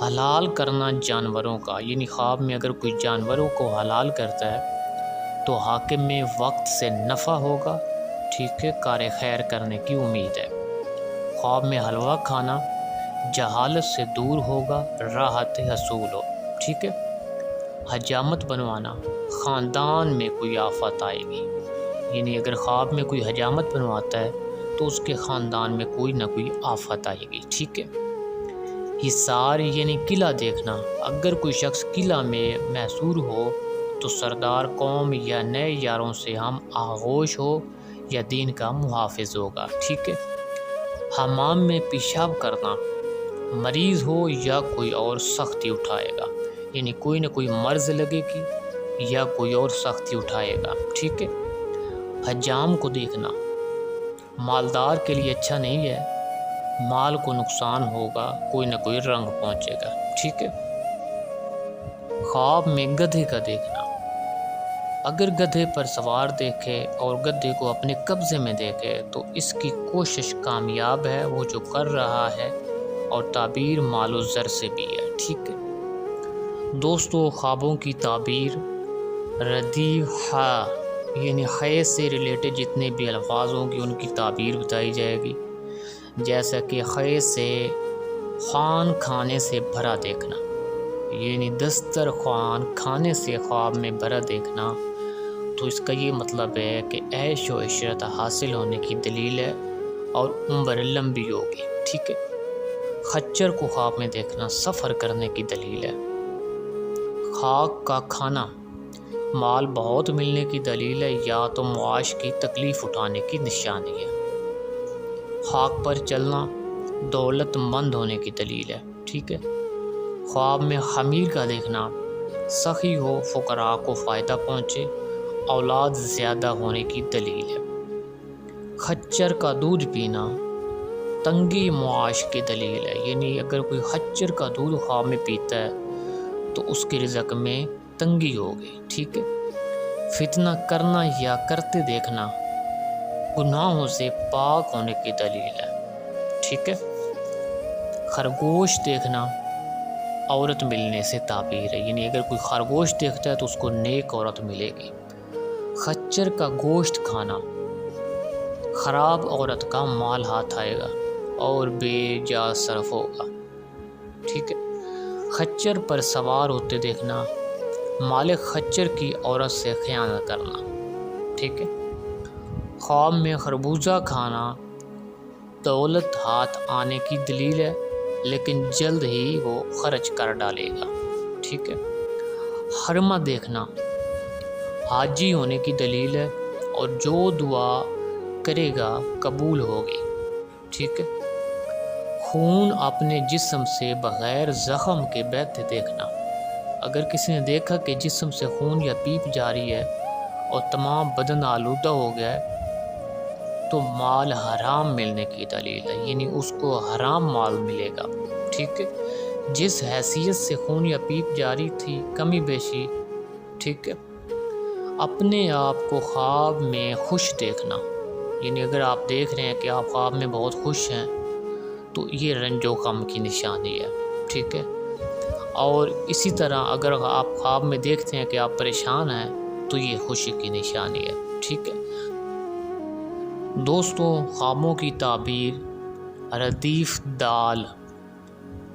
حلال کرنا جانوروں کا، یعنی خواب میں اگر کوئی جانوروں کو حلال کرتا ہے تو حاکم میں وقت سے نفع ہوگا، ٹھیک ہے، کار خیر کرنے کی امید ہے۔ خواب میں حلوہ کھانا جہالت سے دور ہوگا، راحت حصول ہو، ٹھیک ہے۔ حجامت بنوانا خاندان میں کوئی آفت آئے گی، یعنی اگر خواب میں کوئی حجامت بنواتا ہے تو اس کے خاندان میں کوئی نہ کوئی آفت آئے گی، ٹھیک ہے۔ حصار یعنی قلعہ دیکھنا اگر کوئی شخص قلعہ میں محصور ہو تو سردار قوم یا نئے یاروں سے ہم آغوش ہو یا دین کا محافظ ہوگا، ٹھیک ہے۔ حمام میں پیشاب کرنا مریض ہو یا کوئی اور سختی اٹھائے گا، یعنی کوئی نہ کوئی مرض لگے گی یا کوئی اور سختی اٹھائے گا، ٹھیک ہے۔ حجام کو دیکھنا مالدار کے لیے اچھا نہیں ہے، مال کو نقصان ہوگا، کوئی نہ کوئی رنگ پہنچے گا، ٹھیک ہے۔ خواب میں گدھے کا دیکھنا اگر گدھے پر سوار دیکھے اور گدھے کو اپنے قبضے میں دیکھے تو اس کی کوشش کامیاب ہے، وہ جو کر رہا ہے، اور تعبیر مال و زر سے بھی ہے، ٹھیک ہے۔ دوستو، خوابوں کی تعبیر ردیف یعنی حیض سے ریلیٹڈ جتنے بھی الفاظ ہوں گے ان کی تعبیر بتائی جائے گی، جیسا کہ حیض سے خوان کھانے سے بھرا دیکھنا، یعنی دسترخوان کھانے سے خواب میں بھرا دیکھنا تو اس کا یہ مطلب ہے کہ عیش و عشرت حاصل ہونے کی دلیل ہے اور عمر لمبی ہوگی، ٹھیک ہے۔ خچر کو خواب میں دیکھنا سفر کرنے کی دلیل ہے۔ خاک کا کھانا مال بہت ملنے کی دلیل ہے یا تو معاش کی تکلیف اٹھانے کی نشانی ہے۔ خاک پر چلنا دولت مند ہونے کی دلیل ہے، ٹھیک ہے۔ خواب میں خمیر کا دیکھنا سخی ہو، فقراء کو فائدہ پہنچے، اولاد زیادہ ہونے کی دلیل ہے۔ خچر کا دودھ پینا تنگی معاش کی دلیل ہے، یعنی اگر کوئی خچر کا دودھ خواب میں پیتا ہے تو اس کے رزق میں تنگی ہوگی، ٹھیک ہے۔ فتنہ کرنا یا کرتے دیکھنا گناہوں سے پاک ہونے کی دلیل ہے، ٹھیک ہے۔ خرگوش دیکھنا عورت ملنے سے تعبیر ہے، یعنی اگر کوئی خرگوش دیکھتا ہے تو اس کو نیک عورت ملے گی۔ خچر کا گوشت کھانا خراب عورت کا مال ہاتھ آئے گا اور بے جا صرف ہوگا، ٹھیک ہے۔ خچر پر سوار ہوتے دیکھنا مالک خچر کی عورت سے خیانت کرنا، ٹھیک ہے۔ خواب میں خربوزہ کھانا دولت ہاتھ آنے کی دلیل ہے لیکن جلد ہی وہ خرچ کر ڈالے گا، ٹھیک ہے۔ حرمہ دیکھنا حاجی ہونے کی دلیل ہے اور جو دعا کرے گا قبول ہوگی، ٹھیک ہے۔ خون اپنے جسم سے بغیر زخم کے بہتے دیکھنا اگر کسی نے دیکھا کہ جسم سے خون یا پیپ جاری ہے اور تمام بدن آلودہ ہو گیا ہے تو مال حرام ملنے کی دلیل ہے، یعنی اس کو حرام مال ملے گا، ٹھیک ہے۔ جس حیثیت سے خون یا پیپ جاری تھی کمی بیشی، ٹھیک ہے۔ اپنے آپ کو خواب میں خوش دیکھنا، یعنی اگر آپ دیکھ رہے ہیں کہ آپ خواب میں بہت خوش ہیں تو یہ رنج و غم کی نشانی ہے، ٹھیک ہے۔ اور اسی طرح اگر آپ خواب میں دیکھتے ہیں کہ آپ پریشان ہیں تو یہ خوشی کی نشانی ہے، ٹھیک ہے۔ دوستوں، خوابوں کی تعبیر ردیف دال،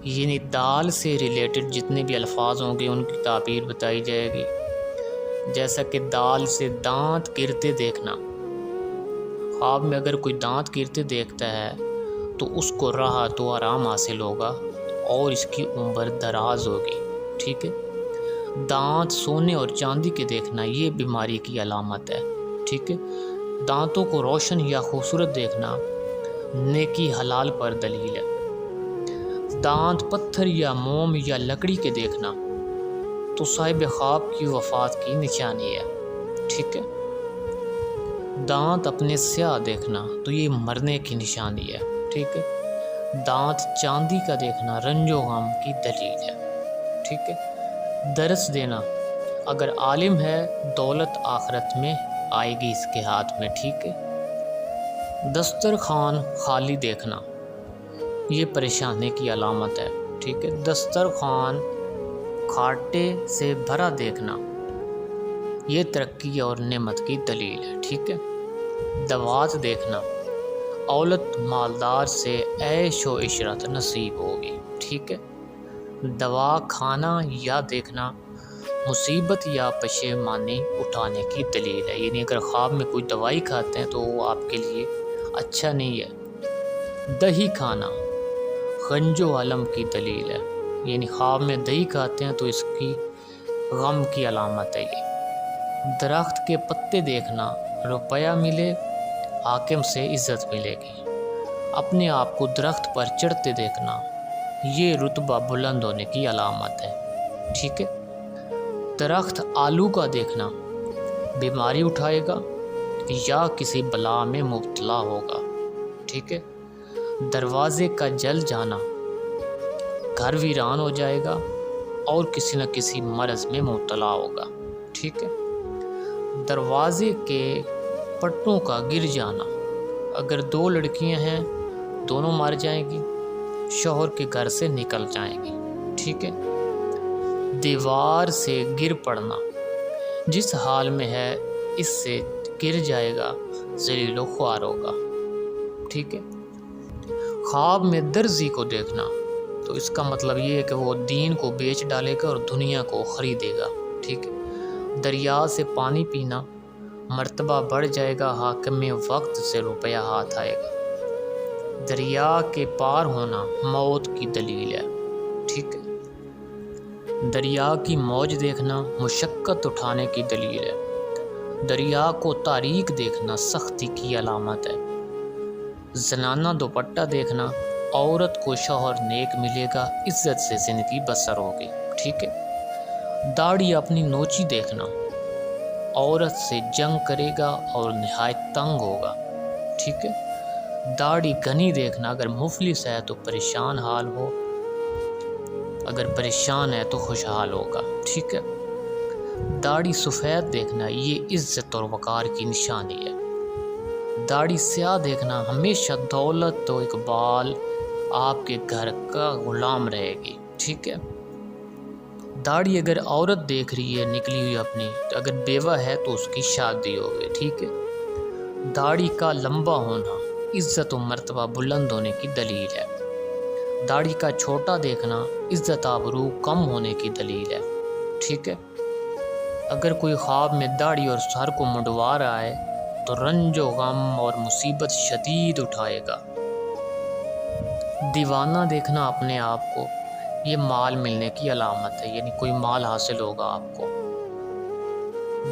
یعنی دال سے ریلیٹڈ جتنے بھی الفاظ ہوں گے ان کی تعبیر بتائی جائے گی، جیسا کہ دال سے دانت گرتے دیکھنا۔ خواب میں اگر کوئی دانت گرتے دیکھتا ہے تو اس کو راحت و آرام حاصل ہوگا اور اس کی عمر دراز ہوگی، ٹھیک ہے۔ دانت سونے اور چاندی کے دیکھنا یہ بیماری کی علامت ہے، ٹھیک ہے۔ دانتوں کو روشن یا خوبصورت دیکھنا نیکی حلال پر دلیل ہے۔ دانت پتھر یا موم یا لکڑی کے دیکھنا تو صاحب خواب کی وفات کی نشانی ہے، ٹھیک ہے۔ دانت اپنے سیاہ دیکھنا تو یہ مرنے کی نشانی ہے، ٹھیک ہے۔ دانت چاندی کا دیکھنا رنج و غم کی دلیل ہے، ٹھیک ہے۔ درس دینا، اگر عالم ہے دولت آخرت میں آئے گی اس کے ہاتھ میں، ٹھیک ہے۔ دسترخوان خالی دیکھنا یہ پریشانی کی علامت ہے، ٹھیک ہے۔ دسترخوان کھاٹے سے بھرا دیکھنا یہ ترقی اور نعمت کی دلیل ہے، ٹھیک ہے۔ دوات دیکھنا اولت مالدار سے عیش و عشرت نصیب ہوگی، ٹھیک ہے۔ دوا کھانا یا دیکھنا مصیبت یا پشیمانی اٹھانے کی دلیل ہے، یعنی اگر خواب میں کوئی دوائی کھاتے ہیں تو وہ آپ کے لیے اچھا نہیں ہے۔ دہی کھانا غنج و علم کی دلیل ہے، یعنی خواب میں دہی کھاتے ہیں تو اس کی غم کی علامت ہے یہ۔ درخت کے پتے دیکھنا روپیہ ملے حاکم سے عزت ملے گی۔ اپنے آپ کو درخت پر چڑھتے دیکھنا یہ رتبہ بلند ہونے کی علامت ہے، ٹھیک ہے۔ درخت آلو کا دیکھنا بیماری اٹھائے گا یا کسی بلا میں مبتلا ہوگا، ٹھیک ہے۔ دروازے کا جل جانا گھر ویران ہو جائے گا اور کسی نہ کسی مرض میں مبتلا ہوگا، ٹھیک ہے۔ دروازے کے پٹوں کا گر جانا، اگر دو لڑکیاں ہیں دونوں مر جائیں گی، شوہر کے گھر سے نکل جائیں گی، ٹھیک ہے۔ دیوار سے گر پڑنا جس حال میں ہے اس سے گر جائے گا، ذلیل و خوار ہوگا، ٹھیک ہے۔ خواب میں درزی کو دیکھنا تو اس کا مطلب یہ ہے کہ وہ دین کو بیچ ڈالے گا اور دنیا کو خریدے گا، ٹھیک ہے۔ دریا سے پانی پینا مرتبہ بڑھ جائے گا، حاکم وقت سے روپیہ ہاتھ آئے گا۔ دریا کے پار ہونا موت کی دلیل ہے، ٹھیک ہے۔ دریا کی موج دیکھنا مشقت اٹھانے کی دلیل ہے۔ دریا کو تاریک دیکھنا سختی کی علامت ہے۔ زنانہ دوپٹہ دیکھنا عورت کو شوہر نیک ملے گا، عزت سے زندگی بسر ہوگی، ٹھیک ہے۔ داڑھی اپنی نوچی دیکھنا عورت سے جنگ کرے گا اور نہایت تنگ ہوگا، ٹھیک ہے۔ داڑھی گھنی دیکھنا اگر مفلس ہے تو پریشان حال ہو، اگر پریشان ہے تو خوشحال ہوگا، ٹھیک ہے۔ داڑھی سفید دیکھنا یہ عزت اور وقار کی نشانی ہے۔ داڑھی سیاہ دیکھنا ہمیشہ دولت و اقبال آپ کے گھر کا غلام رہے گی، ٹھیک ہے۔ داڑھی اگر عورت دیکھ رہی ہے نکلی ہوئی اپنی، تو اگر بیوہ ہے تو اس کی شادی ہوگی، ٹھیک ہے۔ داڑھی کا لمبا ہونا عزت و مرتبہ بلند ہونے کی دلیل ہے۔ داڑھی کا چھوٹا دیکھنا عزت آبرو کم ہونے کی دلیل ہے، ٹھیک ہے۔ اگر کوئی خواب میں داڑھی اور سر کو منڈوا رہا ہے تو رنج و غم اور مصیبت شدید اٹھائے گا۔ دیوانہ دیکھنا اپنے آپ کو یہ مال ملنے کی علامت ہے، یعنی کوئی مال حاصل ہوگا آپ کو۔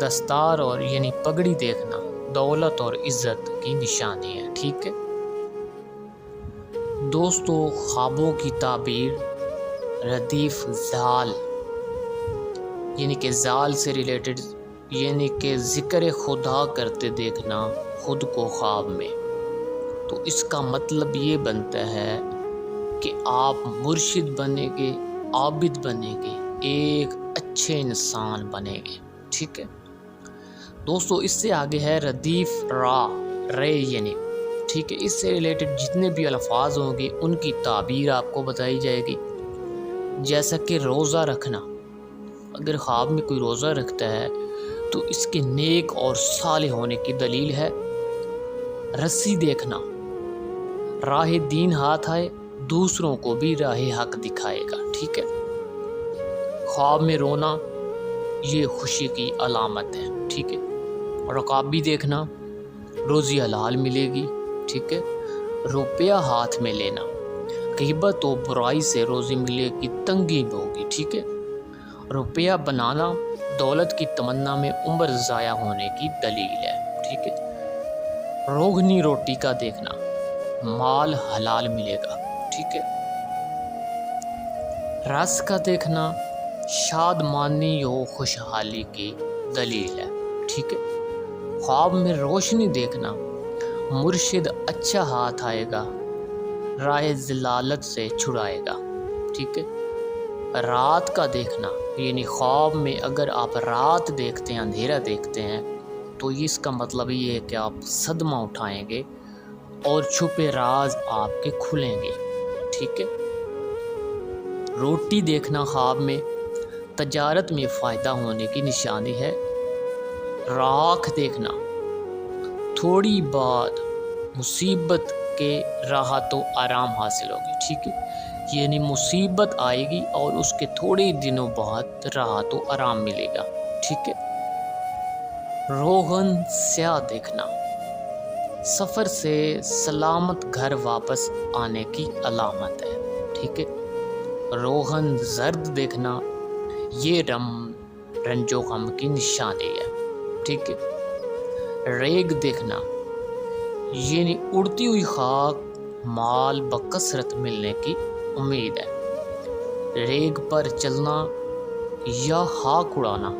دستار اور یعنی پگڑی دیکھنا دولت اور عزت کی نشانی ہے، ٹھیک ہے۔ دوستو، خوابوں کی تعبیر ردیف زال، یعنی کہ زال سے ریلیٹڈ، یعنی کہ ذکر خدا کرتے دیکھنا خود کو خواب میں، تو اس کا مطلب یہ بنتا ہے کہ آپ مرشد بنیں گے، عابد بنیں گے، ایک اچھے انسان بنیں گے، ٹھیک ہے۔ دوستو، اس سے آگے ہے ردیف را، رے یعنی ٹھیک ہے، اس سے ریلیٹڈ جتنے بھی الفاظ ہوں گے ان کی تعبیر آپ کو بتائی جائے گی، جیسا کہ روزہ رکھنا۔ اگر خواب میں کوئی روزہ رکھتا ہے تو اس کے نیک اور صالح ہونے کی دلیل ہے۔ رسی دیکھنا، راہ دین ہاتھ آئے دوسروں کو بھی راہ حق دکھائے گا، ٹھیک ہے۔ خواب میں رونا یہ خوشی کی علامت ہے، ٹھیک ہے۔ رکابی دیکھنا، روزی حلال ملے گی، ٹھیک ہے۔ روپیہ ہاتھ میں لینا، غیبت و برائی سے روزی ملے گی، تنگی میں ہوگی، ٹھیک ہے۔ روپیہ بنانا دولت کی تمنا میں عمر ضائع ہونے کی دلیل ہے، ٹھیک ہے۔ روغنی روٹی کا دیکھنا، مال حلال ملے گا، ٹھیک ہے۔ رس کا دیکھنا شادمانی و خوشحالی کی دلیل ہے، ٹھیک ہے۔ خواب میں روشنی دیکھنا مرشد اچھا ہاتھ آئے گا، راہ ضلالت سے چھڑائے گا، ٹھیک ہے۔ رات کا دیکھنا، یعنی خواب میں اگر آپ رات دیکھتے ہیں، اندھیرا دیکھتے ہیں، تو اس کا مطلب یہ ہے کہ آپ صدمہ اٹھائیں گے اور چھپے راز آپ کے کھلیں گے، ٹھیک ہے۔ روٹی دیکھنا خواب میں تجارت میں فائدہ ہونے کی نشانی ہے۔ راکھ دیکھنا تھوڑی بعد مصیبت کے راحت و آرام حاصل ہوگی، ٹھیک ہے۔ یعنی مصیبت آئے گی اور اس کے تھوڑے دنوں بعد راحت و آرام ملے گا، ٹھیک ہے۔ روغن سیاہ دیکھنا سفر سے سلامت گھر واپس آنے کی علامت ہے، ٹھیک ہے۔ روغن زرد دیکھنا یہ رنج و غم کی نشانی ہے، ٹھیک ہے۔ ریگ دیکھنا یعنی اڑتی ہوئی خاک، مال بکثرت ملنے کی امید ہے۔ ریگ پر چلنا یا خاک اڑانا،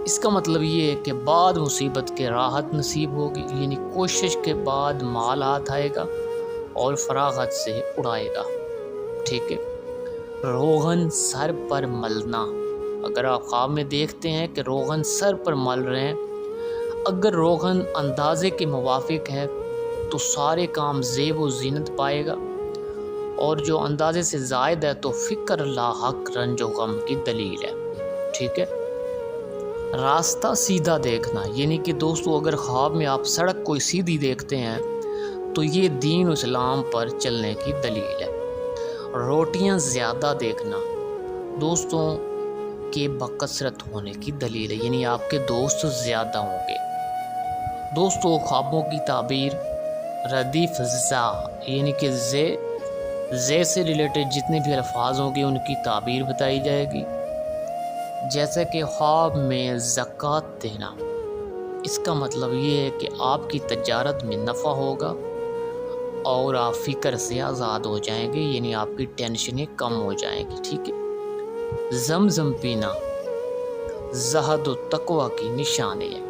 اس کا مطلب یہ ہے کہ بعد مصیبت کے راحت نصیب ہوگی، یعنی کوشش کے بعد مال ہاتھ آئے گا اور فراغت سے اڑائے گا، ٹھیک ہے۔ روغن سر پر ملنا، اگر آپ خواب میں دیکھتے ہیں کہ روغن سر پر مل رہے ہیں، اگر روغن اندازے کے موافق ہے تو سارے کام زیب و زینت پائے گا، اور جو اندازے سے زائد ہے تو فکر لاحق رنج و غم کی دلیل ہے، ٹھیک ہے۔ راستہ سیدھا دیکھنا، یعنی کہ دوستو اگر خواب میں آپ سڑک کوئی سیدھی دیکھتے ہیں تو یہ دین و اسلام پر چلنے کی دلیل ہے۔ روٹیاں زیادہ دیکھنا دوستوں کے بکثرت ہونے کی دلیل ہے، یعنی آپ کے دوست زیادہ ہوں گے۔ دوستو خوابوں کی تعبیر ردیف زا، یعنی کہ زے سے ریلیٹڈ جتنے بھی الفاظ ہوں گے ان کی تعبیر بتائی جائے گی، جیسے کہ خواب میں زکوٰۃ دینا، اس کا مطلب یہ ہے کہ آپ کی تجارت میں نفع ہوگا اور آپ فکر سے آزاد ہو جائیں گے، یعنی آپ کی ٹینشنیں کم ہو جائیں گی، ٹھیک ہے۔ زمزم پینا زہد و تقوی کی نشانی ہے۔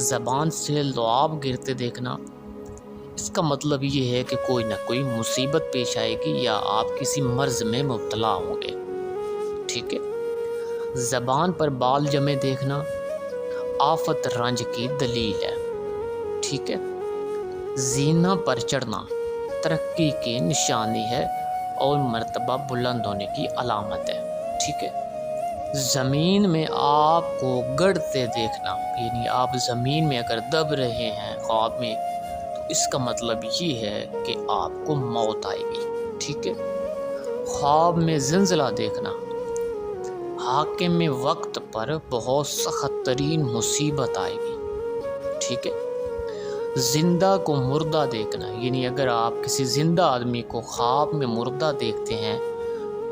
زبان سے لعاب گرتے دیکھنا، اس کا مطلب یہ ہے کہ کوئی نہ کوئی مصیبت پیش آئے گی یا آپ کسی مرض میں مبتلا ہوں گے، ٹھیک ہے۔ زبان پر بال جمے دیکھنا آفت رنج کی دلیل ہے، ٹھیک ہے۔ زینہ پر چڑھنا ترقی کی نشانی ہے اور مرتبہ بلند ہونے کی علامت ہے، ٹھیک ہے۔ زمین میں آپ کو گڑتے دیکھنا، یعنی آپ زمین میں اگر دب رہے ہیں خواب میں تو اس کا مطلب یہ ہے کہ آپ کو موت آئے گی، ٹھیک ہے۔ خواب میں زلزلہ دیکھنا حاکم میں وقت پر بہت سخت ترین مصیبت آئے گی، ٹھیک ہے۔ زندہ کو مردہ دیکھنا، یعنی اگر آپ کسی زندہ آدمی کو خواب میں مردہ دیکھتے ہیں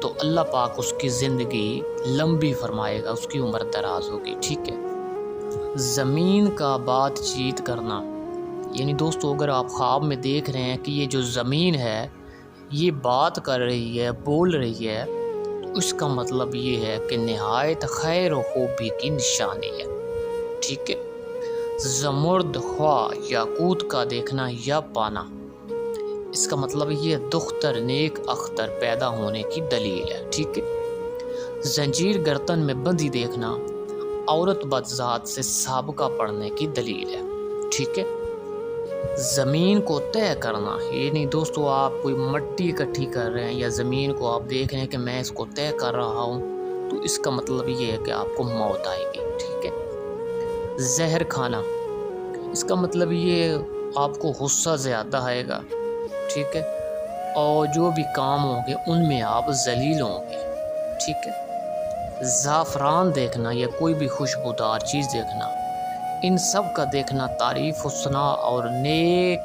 تو اللہ پاک اس کی زندگی لمبی فرمائے گا، اس کی عمر دراز ہوگی، ٹھیک ہے۔ زمین کا بات چیت کرنا، یعنی دوستو اگر آپ خواب میں دیکھ رہے ہیں کہ یہ جو زمین ہے یہ بات کر رہی ہے، بول رہی ہے، تو اس کا مطلب یہ ہے کہ نہایت خیر و خوبی کی نشانی ہے، ٹھیک ہے۔ زمرد خواہ یاقوت کا دیکھنا یا پانا، اس کا مطلب یہ دختر نیک اختر پیدا ہونے کی دلیل ہے، ٹھیک ہے۔ زنجیر گردن میں بندھی دیکھنا عورت بدذات سے سابقہ پڑھنے کی دلیل ہے، ٹھیک ہے۔ زمین کو طے کرنا، یہ نہیں دوستو آپ کوئی مٹی اکٹھی کر رہے ہیں یا زمین کو آپ دیکھ رہے ہیں کہ میں اس کو طے کر رہا ہوں، تو اس کا مطلب یہ ہے کہ آپ کو موت آئے گی، ٹھیک ہے۔ زہر کھانا، اس کا مطلب یہ آپ کو غصہ زیادہ آئے گا، ٹھیک ہے، اور جو بھی کام ہوں گے ان میں آپ ذلیل ہوں گے، ٹھیک ہے۔ زعفران دیکھنا یا کوئی بھی خوشبودار چیز دیکھنا، ان سب کا دیکھنا تعریف حسنا اور نیک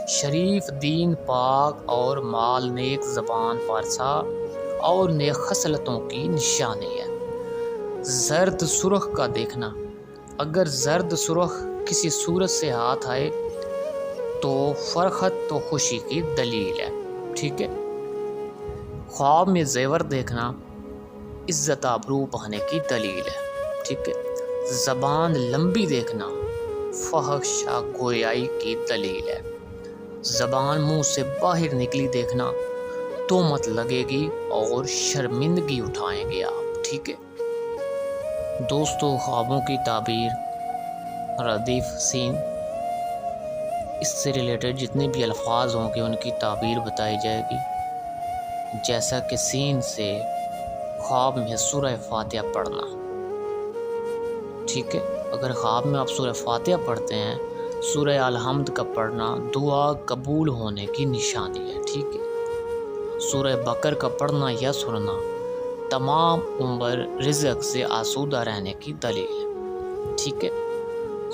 شریف دین پاک اور مال نیک زبان پارسا اور نیک خصلتوں کی نشانی ہے۔ زرد سرخ کا دیکھنا، اگر زرد سرخ کسی صورت سے ہاتھ آئے تو فرحت تو خوشی کی دلیل ہے، ٹھیک ہے۔ خواب میں زیور دیکھنا عزت آبرو پانے کی دلیل ہے، ٹھیک ہے۔ زبان لمبی دیکھنا فحش گویائی کی دلیل ہے۔ زبان منہ سے باہر نکلی دیکھنا تہمت لگے گی اور شرمندگی اٹھائیں گے آپ، ٹھیک ہے۔ دوستو خوابوں کی تعبیر ردیف سین، اس سے ریلیٹڈ جتنے بھی الفاظ ہوں گے ان کی تعبیر بتائی جائے گی، جیسا کہ سین سے خواب میں سورہ فاتحہ پڑھنا، ٹھیک ہے۔ اگر خواب میں آپ سورہ فاتحہ پڑھتے ہیں، سورہ الحمد کا پڑھنا دعا قبول ہونے کی نشانی ہے، ٹھیک ہے۔ سورہ بقر کا پڑھنا یا سننا تمام عمر رزق سے آسودہ رہنے کی دلیل ہے، ٹھیک ہے۔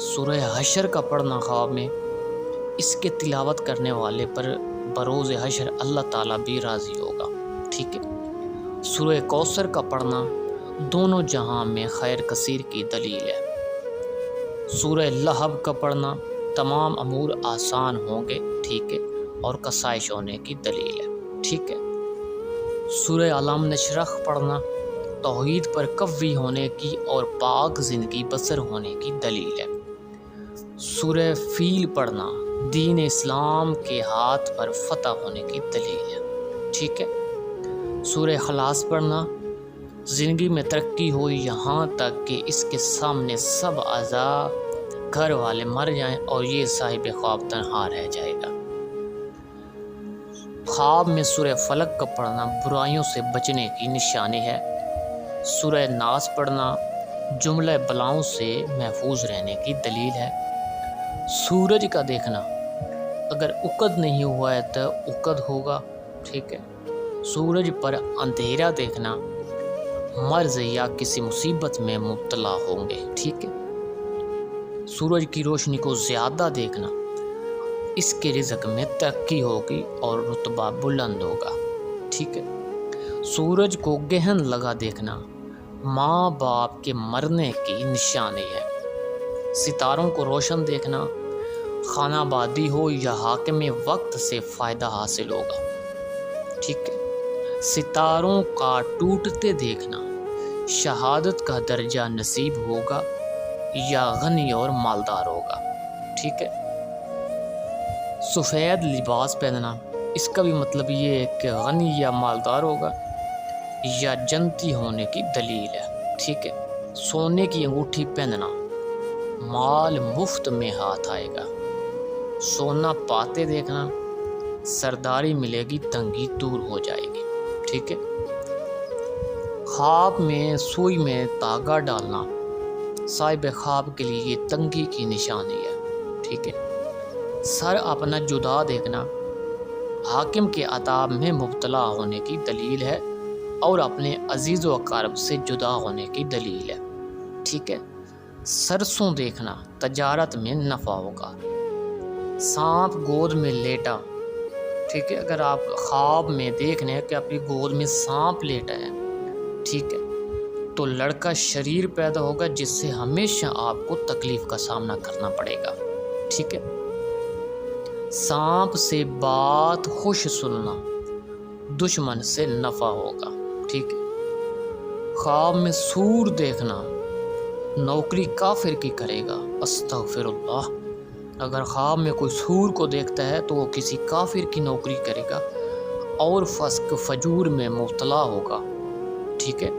سورہ حشر کا پڑھنا خواب میں، اس کے تلاوت کرنے والے پر بروز حشر اللہ تعالیٰ بھی راضی ہوگا، ٹھیک ہے۔ سورہ کوثر کا پڑھنا دونوں جہاں میں خیر کثیر کی دلیل ہے۔ سورہ لہب کا پڑھنا تمام امور آسان ہوں گے، ٹھیک ہے، اور کسائش ہونے کی دلیل ہے، ٹھیک ہے۔ سورہ علم نشرح پڑھنا توحید پر قوی ہونے کی اور پاک زندگی بسر ہونے کی دلیل ہے۔ سورہ فیل پڑھنا دین اسلام کے ہاتھ پر فتح ہونے کی دلیل ہے، ٹھیک ہے۔ سورہ اخلاص پڑھنا زندگی میں ترقی ہو یہاں تک کہ اس کے سامنے سب اعضاء گھر والے مر جائیں اور یہ صاحب خواب تنہا رہ جائے گا۔ خواب میں سورہ فلق کا پڑھنا برائیوں سے بچنے کی نشانی ہے۔ سورہ ناس پڑھنا جملہ بلاؤں سے محفوظ رہنے کی دلیل ہے۔ سورج کا دیکھنا اگر عقد نہیں ہوا ہے تو عقد ہوگا، ٹھیک ہے۔ سورج پر اندھیرا دیکھنا مرض یا کسی مصیبت میں مبتلا ہوں گے، ٹھیک ہے۔ سورج کی روشنی کو زیادہ دیکھنا اس کے رزق میں ترقی ہوگی اور رتبہ بلند ہوگا، ٹھیک ہے۔ سورج کو گہن لگا دیکھنا ماں باپ کے مرنے کی نشانی ہے۔ ستاروں کو روشن دیکھنا خانہ آبادی ہو یا حاکم وقت سے فائدہ حاصل ہوگا، ٹھیک ہے۔ ستاروں کا ٹوٹتے دیکھنا شہادت کا درجہ نصیب ہوگا یا غنی اور مالدار ہوگا، ٹھیک ہے۔ سفید لباس پہننا اس کا بھی مطلب یہ ہے کہ غنی یا مالدار ہوگا یا جنتی ہونے کی دلیل ہے، ٹھیک ہے۔ سونے کی انگوٹھی پہننا مال مفت میں ہاتھ آئے گا۔ سونا پاتے دیکھنا سرداری ملے گی، تنگی دور ہو جائے گی، ٹھیک ہے۔ خواب میں سوئی میں تاگا ڈالنا صاحب خواب کے لیے یہ تنگی کی نشانی ہے، ٹھیک ہے۔ سر اپنا جدا دیکھنا حاکم کے عذاب میں مبتلا ہونے کی دلیل ہے اور اپنے عزیز و اقارب سے جدا ہونے کی دلیل ہے، ٹھیک ہے۔ سرسوں دیکھنا تجارت میں نفع ہوگا۔ سانپ گود میں لیٹا، ٹھیک ہے، اگر آپ خواب میں دیکھ رہے ہیں کہ آپ کی گود میں سانپ لیٹا ہے، ٹھیک ہے، تو لڑکا شریر پیدا ہوگا جس سے ہمیشہ آپ کو تکلیف کا سامنا کرنا پڑے گا، ٹھیک ہے۔ سانپ سے بات خوش سننا دشمن سے نفع ہوگا، ٹھیک ہے۔ خواب میں سور دیکھنا نوکری کافر کی کرے گا، استغفر اللہ۔ اگر خواب میں کوئی سور کو دیکھتا ہے تو وہ کسی کافر کی نوکری کرے گا اور فسق فجور میں مبتلا ہوگا، ٹھیک ہے۔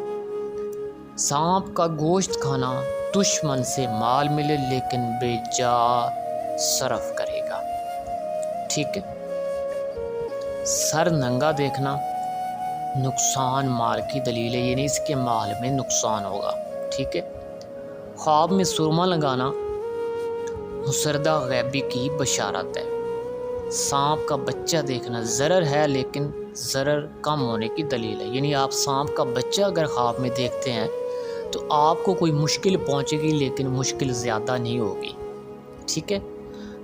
سانپ کا گوشت کھانا دشمن سے مال ملے لیکن بے جا صرف کرے گا، ٹھیک ہے۔ سر ننگا دیکھنا نقصان مال کی دلیل ہے، یعنی اس کے مال میں نقصان ہوگا، ٹھیک ہے۔ خواب میں سرما لگانا مسردہ غیبی کی بشارت ہے۔ سانپ کا بچہ دیکھنا ضرر ہے لیکن ضرر کم ہونے کی دلیل ہے، یعنی آپ سانپ کا بچہ اگر خواب میں دیکھتے ہیں تو آپ کو کوئی مشکل پہنچے گی لیکن مشکل زیادہ نہیں ہوگی، ٹھیک ہے۔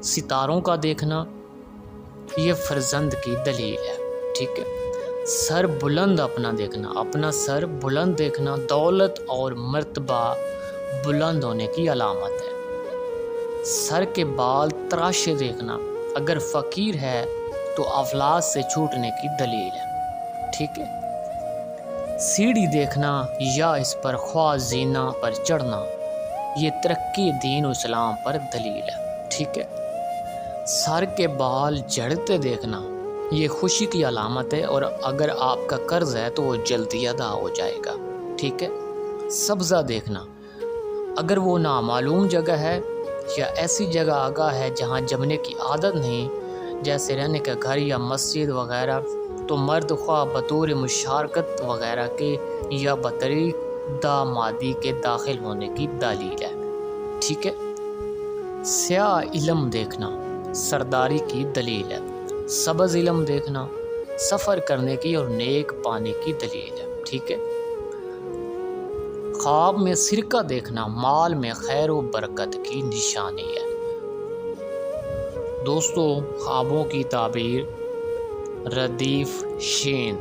ستاروں کا دیکھنا یہ فرزند کی دلیل ہے، ٹھیک ہے۔ سر بلند اپنا دیکھنا، اپنا سر بلند دیکھنا دولت اور مرتبہ بلند ہونے کی علامت ہے۔ سر کے بال تراشے دیکھنا اگر فقیر ہے تو اولاد سے چھوٹنے کی دلیل ہے، ٹھیک ہے۔ سیڑھی دیکھنا یا اس پر خواہ زینہ پر چڑھنا یہ ترقی دین و اسلام پر دلیل ہے، ٹھیک ہے۔ سر کے بال جھڑتے دیکھنا یہ خوشی کی علامت ہے، اور اگر آپ کا قرض ہے تو وہ جلدی ادا ہو جائے گا، ٹھیک ہے۔ سبزہ دیکھنا اگر وہ نامعلوم جگہ ہے یا ایسی جگہ آگاہ ہے جہاں جمنے کی عادت نہیں، جیسے رہنے کا گھر یا مسجد وغیرہ، تو مرد خواہ بطور مشارکت وغیرہ کے یا بطریق دامادی کے داخل ہونے کی دلیل ہے، ٹھیک ہے۔ سیاہ علم دیکھنا سرداری کی دلیل ہے۔ سبز علم دیکھنا سفر کرنے کی اور نیک پانے کی دلیل ہے، ٹھیک ہے۔ خواب میں سرکہ دیکھنا مال میں خیر و برکت کی نشانی ہے۔ دوستو، خوابوں کی تعبیر ردیف شین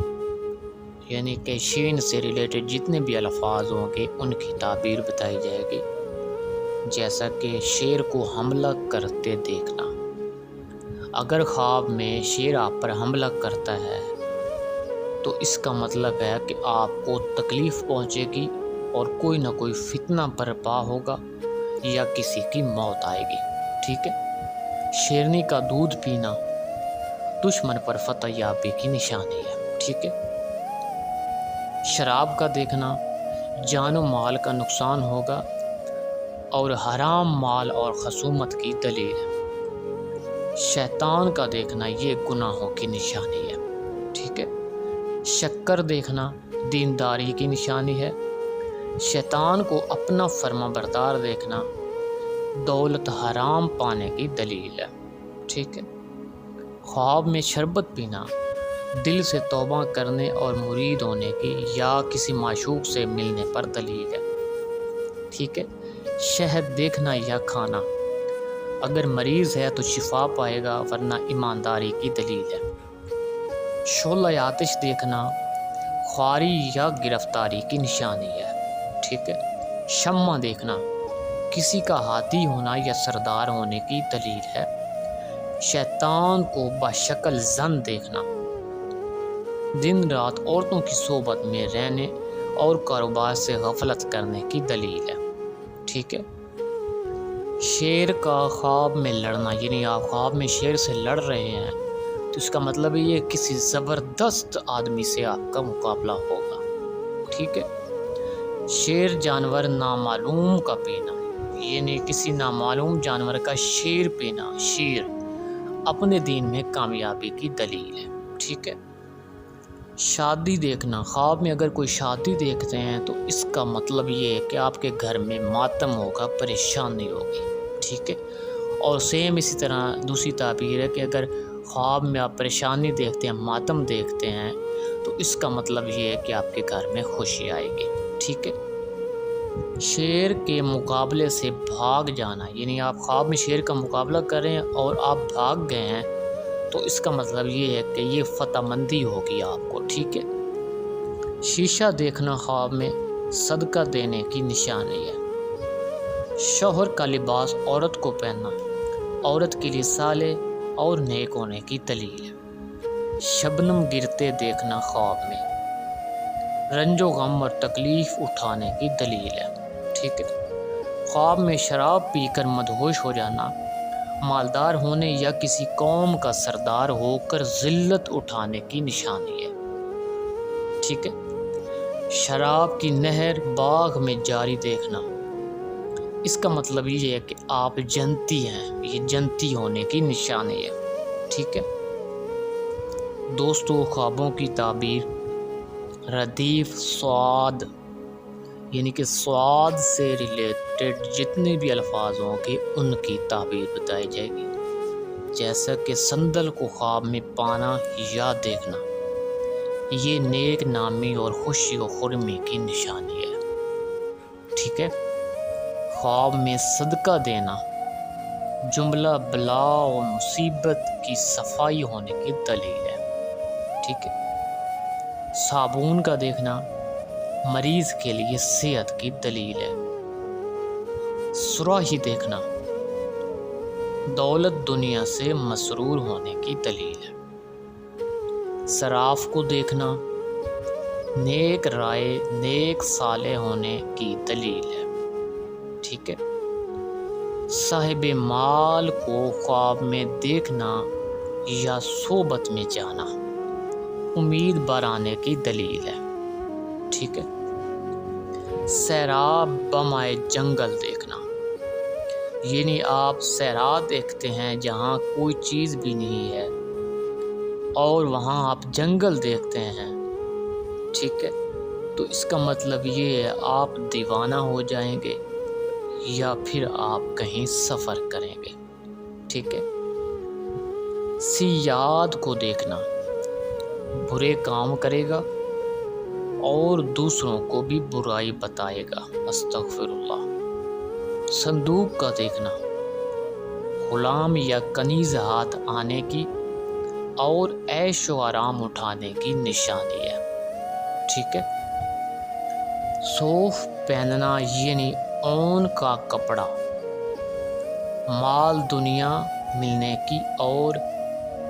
یعنی کہ شین سے ریلیٹڈ جتنے بھی الفاظ ہوں گے ان کی تعبیر بتائی جائے گی، جیسا کہ شیر کو حملہ کرتے دیکھنا۔ اگر خواب میں شیر آپ پر حملہ کرتا ہے تو اس کا مطلب ہے کہ آپ کو تکلیف پہنچے گی اور کوئی نہ کوئی فتنہ برپا ہوگا یا کسی کی موت آئے گی، ٹھیک ہے۔ شیرنی کا دودھ پینا دشمن پر فتح یابی کی نشانی ہے، ٹھیک ہے۔ شراب کا دیکھنا جان و مال کا نقصان ہوگا اور حرام مال اور خصومت کی دلیل ہے۔ شیطان کا دیکھنا یہ گناہوں کی نشانی ہے، ٹھیک ہے۔ شکر دیکھنا دینداری کی نشانی ہے۔ شیطان کو اپنا فرما بردار دیکھنا دولت حرام پانے کی دلیل ہے، ٹھیک ہے۔ خواب میں شربت پینا دل سے توبہ کرنے اور مرید ہونے کی یا کسی معشوق سے ملنے پر دلیل ہے، ٹھیک ہے۔ شہد دیکھنا یا کھانا اگر مریض ہے تو شفا پائے گا ورنہ ایمانداری کی دلیل ہے۔ شعلہ آتش دیکھنا خواری یا گرفتاری کی نشانی ہے، ٹھیک ہے۔ شمع دیکھنا کسی کا ہاتھی ہونا یا سردار ہونے کی دلیل ہے۔ شیطان کو بشکل زن دیکھنا دن رات عورتوں کی صحبت میں رہنے اور کاروبار سے غفلت کرنے کی دلیل ہے، ٹھیک ہے۔ شیر کا خواب میں لڑنا یعنی آپ خواب میں شیر سے لڑ رہے ہیں تو اس کا مطلب یہ کسی زبردست آدمی سے آپ کا مقابلہ ہوگا، ٹھیک ہے۔ شیر جانور نامعلوم کا پینا یعنی کسی نامعلوم جانور کا شیر پینا شیر اپنے دین میں کامیابی کی دلیل ہے، ٹھیک ہے۔ شادی دیکھنا خواب میں اگر کوئی شادی دیکھتے ہیں تو اس کا مطلب یہ ہے کہ آپ کے گھر میں ماتم ہوگا، پریشانی ہوگی، ٹھیک ہے۔ اور سیم اسی طرح دوسری تعبیر ہے کہ اگر خواب میں آپ پریشانی دیکھتے ہیں، ماتم دیکھتے ہیں تو اس کا مطلب یہ ہے کہ آپ کے گھر میں خوشی آئے گی، ٹھیک ہے۔ شیر کے مقابلے سے بھاگ جانا یعنی آپ خواب میں شیر کا مقابلہ کر رہے ہیں اور آپ بھاگ گئے ہیں تو اس کا مطلب یہ ہے کہ یہ فتح مندی ہوگی آپ کو، ٹھیک ہے۔ شیشہ دیکھنا خواب میں صدقہ دینے کی نشانی ہے۔ شوہر کا لباس عورت کو پہننا عورت کے لیے صالح اور نیک ہونے کی دلیل ہے۔ شبنم گرتے دیکھنا خواب میں رنج و غم اور تکلیف اٹھانے کی دلیل ہے، ٹھیک ہے۔ خواب میں شراب پی کر مدہوش ہو جانا مالدار ہونے یا کسی قوم کا سردار ہو کر ذلت اٹھانے کی نشانی ہے، ٹھیک ہے۔ شراب کی نہر باغ میں جاری دیکھنا اس کا مطلب یہ ہے کہ آپ جنتی ہیں، یہ جنتی ہونے کی نشانی ہے۔ ٹھیک ہے دوستو، خوابوں کی تعبیر ردیف سواد یعنی کہ سواد سے ریلیٹڈ جتنے بھی الفاظ ہوں گے ان کی تعبیر بتائی جائے گی، جیسا کہ سندل کو خواب میں پانا یا دیکھنا، یہ نیک نامی اور خوشی و خرمی کی نشانی ہے۔ ٹھیک ہے، خواب میں صدقہ دینا جملہ بلا و مصیبت کی صفائی ہونے کی دلیل ہے۔ ٹھیک ہے، صابون کا دیکھنا مریض کے لیے صحت کی دلیل ہے۔ سراہی دیکھنا دولت دنیا سے مسرور ہونے کی دلیل ہے۔ صراف کو دیکھنا نیک رائے نیک صالح ہونے کی دلیل ہے۔ ٹھیک ہے، صاحب مال کو خواب میں دیکھنا یا صحبت میں جانا امید بڑھانے کی دلیل ہے۔ ٹھیک ہے، سیراب بمائے جنگل دیکھنا یعنی آپ صحرا دیکھتے ہیں جہاں کوئی چیز بھی نہیں ہے اور وہاں آپ جنگل دیکھتے ہیں۔ ٹھیک ہے، تو اس کا مطلب یہ ہے آپ دیوانہ ہو جائیں گے یا پھر آپ کہیں سفر کریں گے۔ ٹھیک ہے، سیاد کو دیکھنا برے کام کرے گا اور دوسروں کو بھی برائی بتائے گا، استغفر اللہ۔ صندوق کا دیکھنا غلام یا کنیز ہاتھ آنے کی اور عیش و آرام اٹھانے کی نشانی ہے۔ ٹھیک ہے، صوف پہننا یعنی اون کا کپڑا مال دنیا ملنے کی اور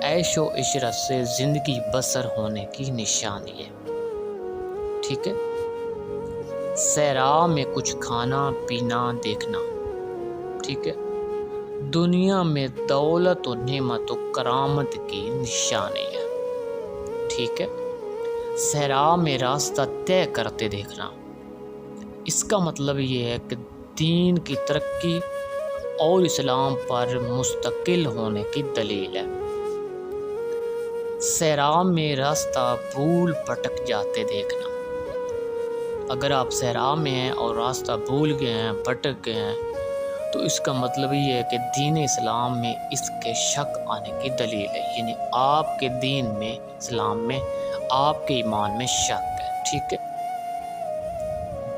عیش و عشرت سے زندگی بسر ہونے کی نشانی ہے۔ ٹھیک ہے، صحرا میں کچھ کھانا پینا دیکھنا، ٹھیک ہے، دنیا میں دولت و نعمت و کرامت کی نشانی ہے۔ ٹھیک ہے، صحرا میں راستہ طے کرتے دیکھنا، اس کا مطلب یہ ہے کہ دین کی ترقی اور اسلام پر مستقل ہونے کی دلیل ہے۔ صحرا میں راستہ بھول بھٹک جاتے دیکھنا، اگر آپ صحرا میں ہیں اور راستہ بھول گئے ہیں بھٹک گئے ہیں تو اس کا مطلب یہ ہے کہ دین اسلام میں اس کے شک آنے کی دلیل ہے، یعنی آپ کے دین میں اسلام میں آپ کے ایمان میں شک ہے۔ ٹھیک ہے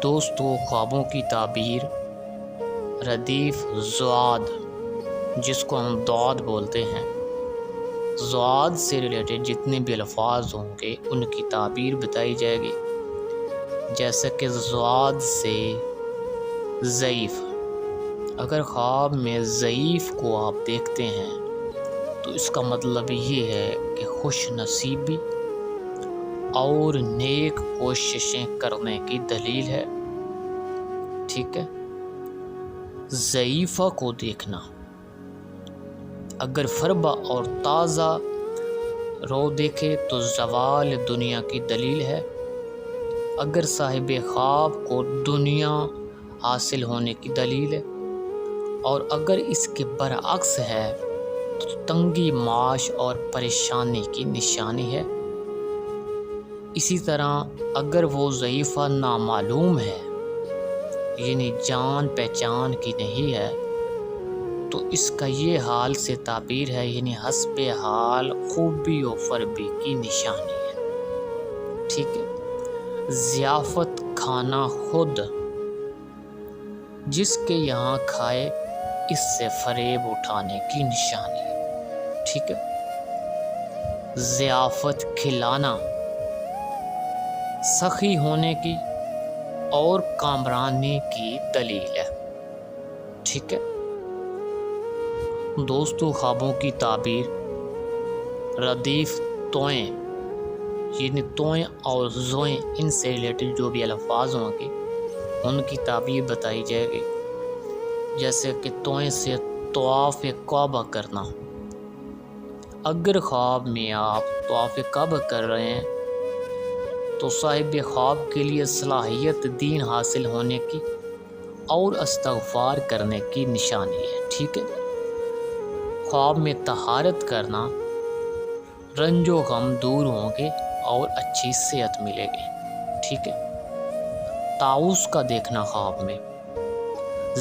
دوستو، خوابوں کی تعبیر ردیف زواد جس کو ہم دعاد بولتے ہیں، زواد سے ریلیٹڈ جتنے بھی الفاظ ہوں گے ان کی تعبیر بتائی جائے گی، جیسا کہ زواد سے ضعیف، اگر خواب میں ضعیف کو آپ دیکھتے ہیں تو اس کا مطلب یہ ہے کہ خوش نصیبی اور نیک کوششیں کرنے کی دلیل ہے۔ ٹھیک ہے، ضعیفہ کو دیکھنا اگر فربا اور تازہ رو دیکھے تو زوال دنیا کی دلیل ہے، اگر صاحب خواب کو دنیا حاصل ہونے کی دلیل ہے، اور اگر اس کے برعکس ہے تو تنگی معاش اور پریشانی کی نشانی ہے۔ اسی طرح اگر وہ ضعیفہ نامعلوم ہے یعنی جان پہچان کی نہیں ہے تو اس کا یہ حال سے تعبیر ہے، یعنی حسب حال خوبی و فربی کی نشانی ہے۔ ٹھیک ہے، ضیافت کھانا خود جس کے یہاں کھائے اس سے فریب اٹھانے کی نشانی ہے۔ ٹھیک ہے، ضیافت کھلانا سخی ہونے کی اور کامرانی کی دلیل ہے۔ ٹھیک ہے دوستو، خوابوں کی تعبیر ردیف توئیں یعنی توئیں اور زوئیں ان سے ریلیٹڈ جو بھی الفاظ ہوں گے ان کی تعبیر بتائی جائے گی، جیسے کہ توئیں سے طواف کعبہ کرنا، اگر خواب میں آپ طواف کعبہ کر رہے ہیں تو صاحب خواب کے لیے صلاحیت دین حاصل ہونے کی اور استغفار کرنے کی نشانی ہے۔ ٹھیک ہے، خواب میں طہارت کرنا رنج و غم دور ہوں گے اور اچھی صحت ملے گی، ٹھیک ہے۔ طاؤس کا دیکھنا خواب میں،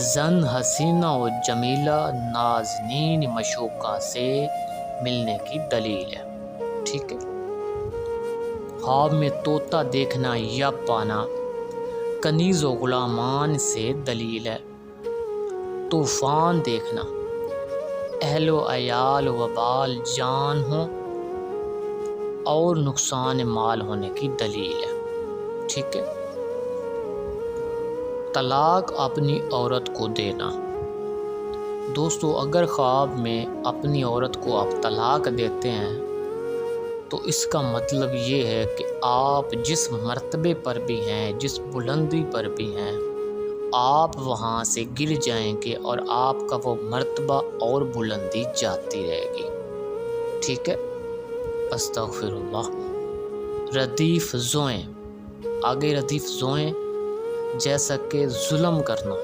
زن حسینہ و جمیلہ نازنین مشوقہ سے ملنے کی دلیل ہے، ٹھیک ہے۔ خواب میں طوطا دیکھنا یا پانا کنیز و غلامان سے دلیل ہے۔ طوفان دیکھنا اہل و عیال و بال جان ہوں اور نقصان مال ہونے کی دلیل ہے، ٹھیک ہے۔ طلاق اپنی عورت کو دینا، دوستو اگر خواب میں اپنی عورت کو آپ طلاق دیتے ہیں تو اس کا مطلب یہ ہے کہ آپ جس مرتبے پر بھی ہیں، جس بلندی پر بھی ہیں، آپ وہاں سے گر جائیں گے اور آپ کا وہ مرتبہ اور بلندی جاتی رہے گی، ٹھیک ہے۔ استغفر اللہ۔ ردیف زوئیں، آگے ردیف زوئیں جیسا کہ ظلم کرنا،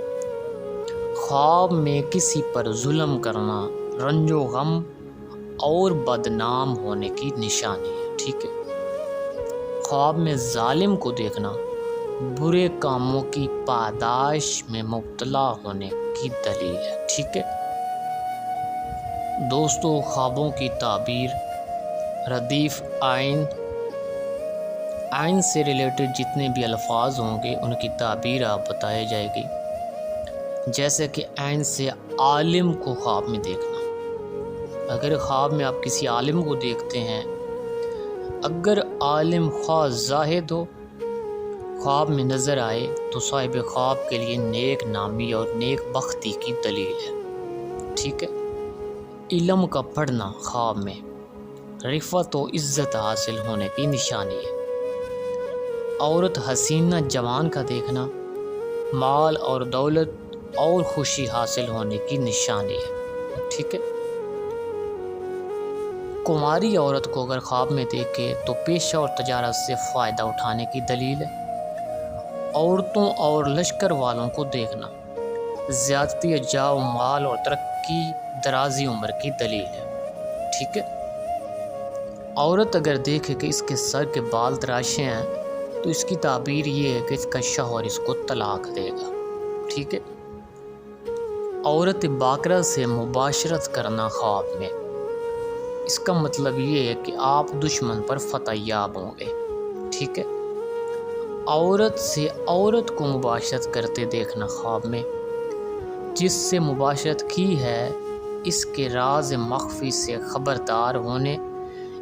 خواب میں کسی پر ظلم کرنا رنج و غم اور بدنام ہونے کی نشانی ہے، ٹھیک ہے۔ خواب میں ظالم کو دیکھنا برے کاموں کی پاداش میں مبتلا ہونے کی دلیل ہے، ٹھیک ہے۔ دوستو خوابوں کی تعبیر، ردیف آئین سے ریلیٹڈ جتنے بھی الفاظ ہوں گے ان کی تعبیر آپ بتائی جائے گی، جیسے کہ عین سے عالم کو خواب میں دیکھنا، اگر خواب میں آپ کسی عالم کو دیکھتے ہیں، اگر عالم خواہ زاہد ہو خواب میں نظر آئے تو صاحب خواب کے لیے نیک نامی اور نیک بختی کی دلیل ہے، ٹھیک ہے۔ علم کا پڑھنا خواب میں رفعت و عزت حاصل ہونے کی نشانی ہے۔ عورت حسینہ جوان کا دیکھنا مال اور دولت اور خوشی حاصل ہونے کی نشانی ہے، ٹھیک ہے۔ کماری عورت کو اگر خواب میں دیکھے تو پیشہ اور تجارت سے فائدہ اٹھانے کی دلیل ہے۔ عورتوں اور لشکر والوں کو دیکھنا زیادتی جاؤ مال اور ترقی درازی عمر کی دلیل ہے، ٹھیک ہے۔ عورت اگر دیکھے کہ اس کے سر کے بال تراشے ہیں تو اس کی تعبیر یہ ہے کہ اس کا شوہر اس کو طلاق دے گا، ٹھیک ہے۔ عورت باکرہ سے مباشرت کرنا خواب میں، اس کا مطلب یہ ہے کہ آپ دشمن پر فتح یاب ہوں گے، ٹھیک ہے۔ عورت سے عورت کو مباشرت کرتے دیکھنا خواب میں، جس سے مباشرت کی ہے اس کے راز مخفی سے خبردار ہونے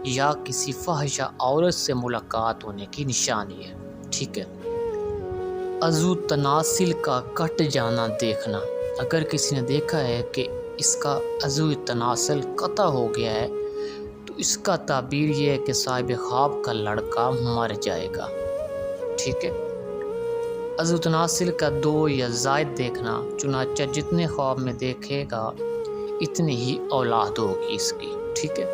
یا کسی فحشہ عورت سے ملاقات ہونے کی نشانی ہے، ٹھیک ہے۔ عضو تناسل کا کٹ جانا دیکھنا، اگر کسی نے دیکھا ہے کہ اس کا عضو تناسل قطع ہو گیا ہے تو اس کا تعبیر یہ ہے کہ صاحب خواب کا لڑکا مر جائے گا، ٹھیک ہے۔ عضو تناسل کا 2 یا زائد دیکھنا، چنانچہ جتنے خواب میں دیکھے گا اتنی ہی اولاد ہوگی اس کی، ٹھیک ہے۔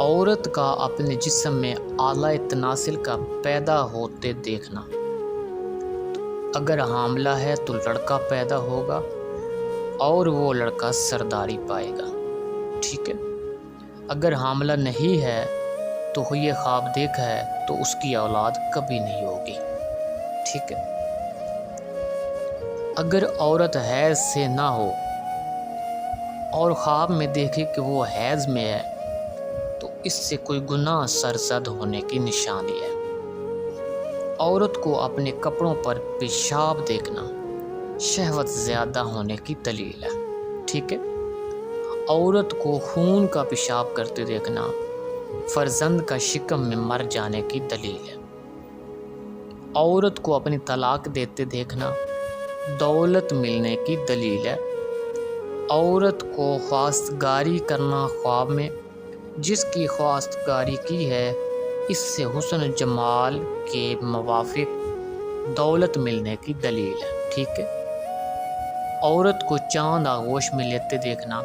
عورت کا اپنے جسم میں اعلیٰ تناسل کا پیدا ہوتے دیکھنا، اگر حاملہ ہے تو لڑکا پیدا ہوگا اور وہ لڑکا سرداری پائے گا، ٹھیک ہے۔ اگر حاملہ نہیں ہے تو یہ خواب دیکھا ہے تو اس کی اولاد کبھی نہیں ہوگی، ٹھیک ہے۔ اگر عورت حیض سے نہ ہو اور خواب میں دیکھے کہ وہ حیض میں ہے تو اس سے کوئی گناہ سرزد ہونے کی نشانی ہے۔ عورت کو اپنے کپڑوں پر پیشاب دیکھنا شہوت زیادہ ہونے کی دلیل ہے، ٹھیک ہے۔ عورت کو خون کا پیشاب کرتے دیکھنا فرزند کا شکم میں مر جانے کی دلیل ہے۔ عورت کو اپنی طلاق دیتے دیکھنا دولت ملنے کی دلیل ہے۔ عورت کو خواستگاری کرنا خواب میں، جس کی خواستگاری کی ہے اس سے حسن و جمال کے موافق دولت ملنے کی دلیل ہے، ٹھیک ہے۔ عورت کو چاند آغوش میں لیتے دیکھنا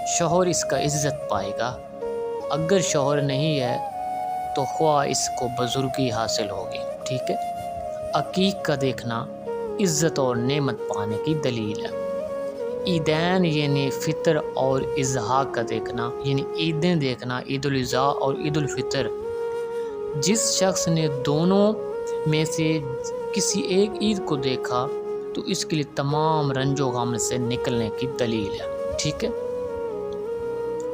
شوہر اس کا عزت پائے گا، اگر شوہر نہیں ہے تو خواہ اس کو بزرگی حاصل ہوگی، ٹھیک ہے۔ عقیق کا دیکھنا عزت اور نعمت پانے کی دلیل ہے۔ عیدین یعنی فطر اور اضحیٰ کا دیکھنا، یعنی عیدیں دیکھنا، عید الاضحیٰ اور عید الفطر۔ جس شخص نے دونوں میں سے کسی ایک عید کو دیکھا تو اس کے لیے تمام رنج و غم سے نکلنے کی دلیل ہے، ٹھیک ہے۔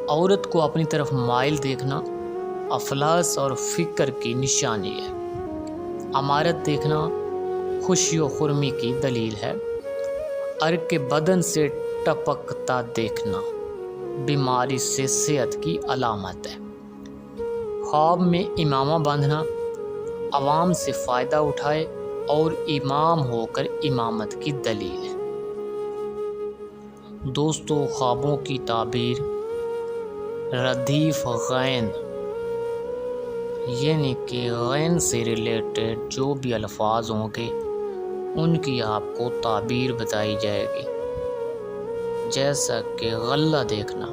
عورت کو اپنی طرف مائل دیکھنا افلاس اور فکر کی نشانی ہے۔ امارت دیکھنا خوشی و خرمی کی دلیل ہے۔ عرق کے بدن سے ٹپکتا دیکھنا بیماری سے صحت کی علامت ہے۔ خواب میں امامہ باندھنا عوام سے فائدہ اٹھائے اور امام ہو کر امامت کی دلیل ہے۔ دوستو، خوابوں کی تعبیر ردیف غین یعنی کہ غین سے ریلیٹڈ جو بھی الفاظ ہوں گے ان کی آپ کو تعبیر بتائی جائے گی، جیسا کہ غلہ دیکھنا۔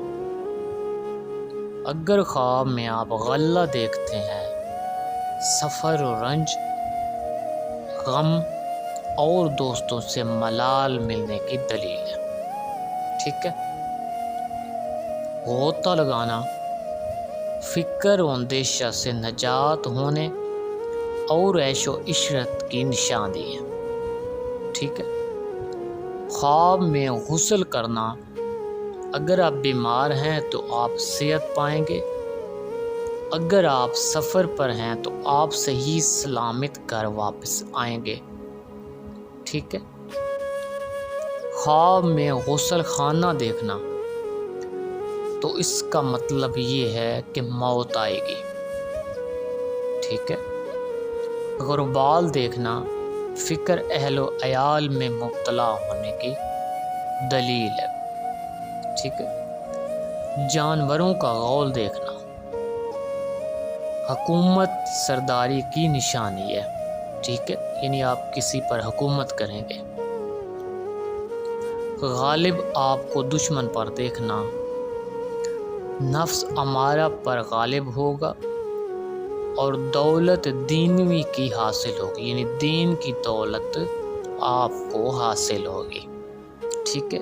اگر خواب میں آپ غلہ دیکھتے ہیں، سفر و رنج، غم اور دوستوں سے ملال ملنے کی دلیل ہے، ٹھیک ہے۔ غوطہ لگانا فکر و اندیشہ سے نجات ہونے اور عیش و عشرت کی نشانی ہے، ٹھیک ہے۔ خواب میں غسل کرنا، اگر آپ بیمار ہیں تو آپ صحت پائیں گے، اگر آپ سفر پر ہیں تو آپ صحیح سلامت گھر واپس آئیں گے، ٹھیک ہے۔ خواب میں غسل خانہ دیکھنا تو اس کا مطلب یہ ہے کہ موت آئے گی، ٹھیک ہے۔ غربال دیکھنا فکر اہل و عیال میں مبتلا ہونے کی دلیل ہے، ٹھیک ہے۔ جانوروں کا غول دیکھنا حکومت سرداری کی نشانی ہے، ٹھیک ہے، یعنی آپ کسی پر حکومت کریں گے۔ غالب آپ کو دشمن پر دیکھنا نفس امارہ پر غالب ہوگا اور دولت دینوی کی حاصل ہوگی، یعنی دین کی دولت آپ کو حاصل ہوگی، ٹھیک ہے۔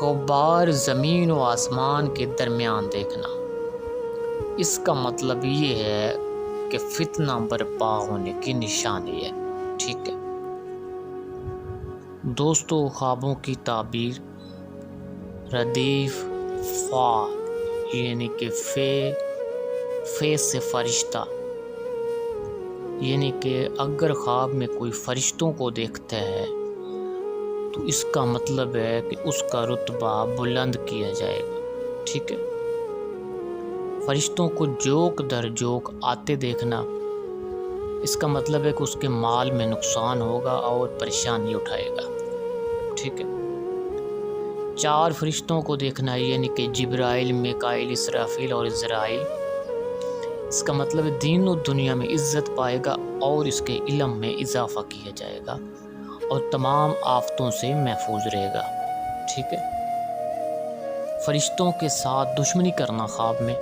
غبار زمین و آسمان کے درمیان دیکھنا، اس کا مطلب یہ ہے کہ فتنہ برپا ہونے کی نشانی ہے، ٹھیک ہے۔ دوستو، خوابوں کی تعبیر ردیف فا یعنی کہ فے سے فرشتہ، یعنی کہ اگر خواب میں کوئی فرشتوں کو دیکھتا ہے تو اس کا مطلب ہے کہ اس کا رتبہ بلند کیا جائے گا، ٹھیک ہے۔ فرشتوں کو جوک در جوک آتے دیکھنا، اس کا مطلب ہے کہ اس کے مال میں نقصان ہوگا اور پریشانی اٹھائے گا، ٹھیک ہے۔ 4 فرشتوں کو دیکھنا یعنی کہ جبرائیل، میکائیل، اسرافیل اور عزرائیل، اس کا مطلب ہے دین و دنیا میں عزت پائے گا اور اس کے علم میں اضافہ کیا جائے گا اور تمام آفتوں سے محفوظ رہے گا، ٹھیک ہے۔ فرشتوں کے ساتھ دشمنی کرنا خواب میں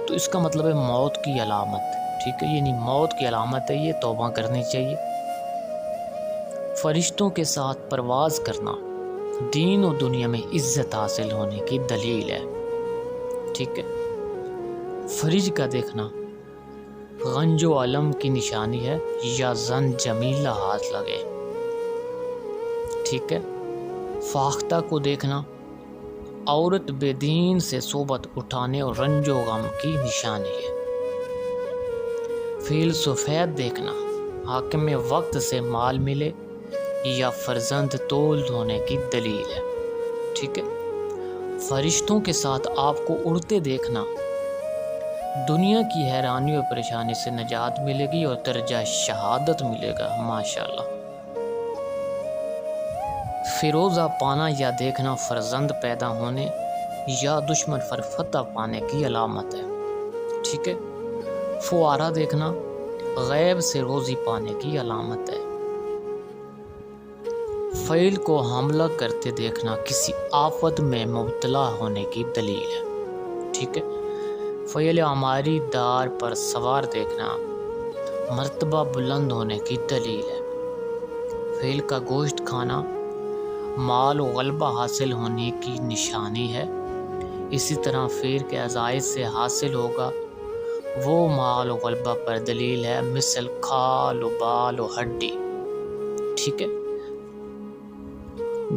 تو اس کا مطلب ہے موت کی علامت، ٹھیک ہے، یعنی موت کی علامت ہے، یہ توبہ کرنی چاہیے۔ فرشتوں کے ساتھ پرواز کرنا دین و دنیا میں عزت حاصل ہونے کی دلیل ہے، ٹھیک ہے۔ فرج کا دیکھنا غنج و علم کی نشانی ہے یا زن جمیلہ ہاتھ لگے، ٹھیک ہے۔ فاختہ کو دیکھنا عورت بے دین سے صحبت اٹھانے اور رنج و غم کی نشانی ہے۔ فیل سفید دیکھنا حاکم وقت سے مال ملے یا فرزند تول ہونے کی دلیل ہے، ٹھیک ہے۔ فرشتوں کے ساتھ آپ کو اڑتے دیکھنا دنیا کی حیرانی اور پریشانی سے نجات ملے گی اور درجہ شہادت ملے گا، ماشاءاللہ۔ فیروزہ پانا یا دیکھنا فرزند پیدا ہونے یا دشمن پر فتح پانے کی علامت ہے، ٹھیک ہے۔ فوارہ دیکھنا غیب سے روزی پانے کی علامت ہے۔ فیل کو حملہ کرتے دیکھنا کسی آفت میں مبتلا ہونے کی دلیل ہے، ٹھیک ہے۔ فیل عماری دار پر سوار دیکھنا مرتبہ بلند ہونے کی دلیل ہے۔ فیل کا گوشت کھانا مال و غلبہ حاصل ہونے کی نشانی ہے۔ اسی طرح فیر کے عزائز سے حاصل ہوگا وہ مال و غلبہ پر دلیل ہے، مثل کھال و بال و ہڈی۔ ٹھیک ہے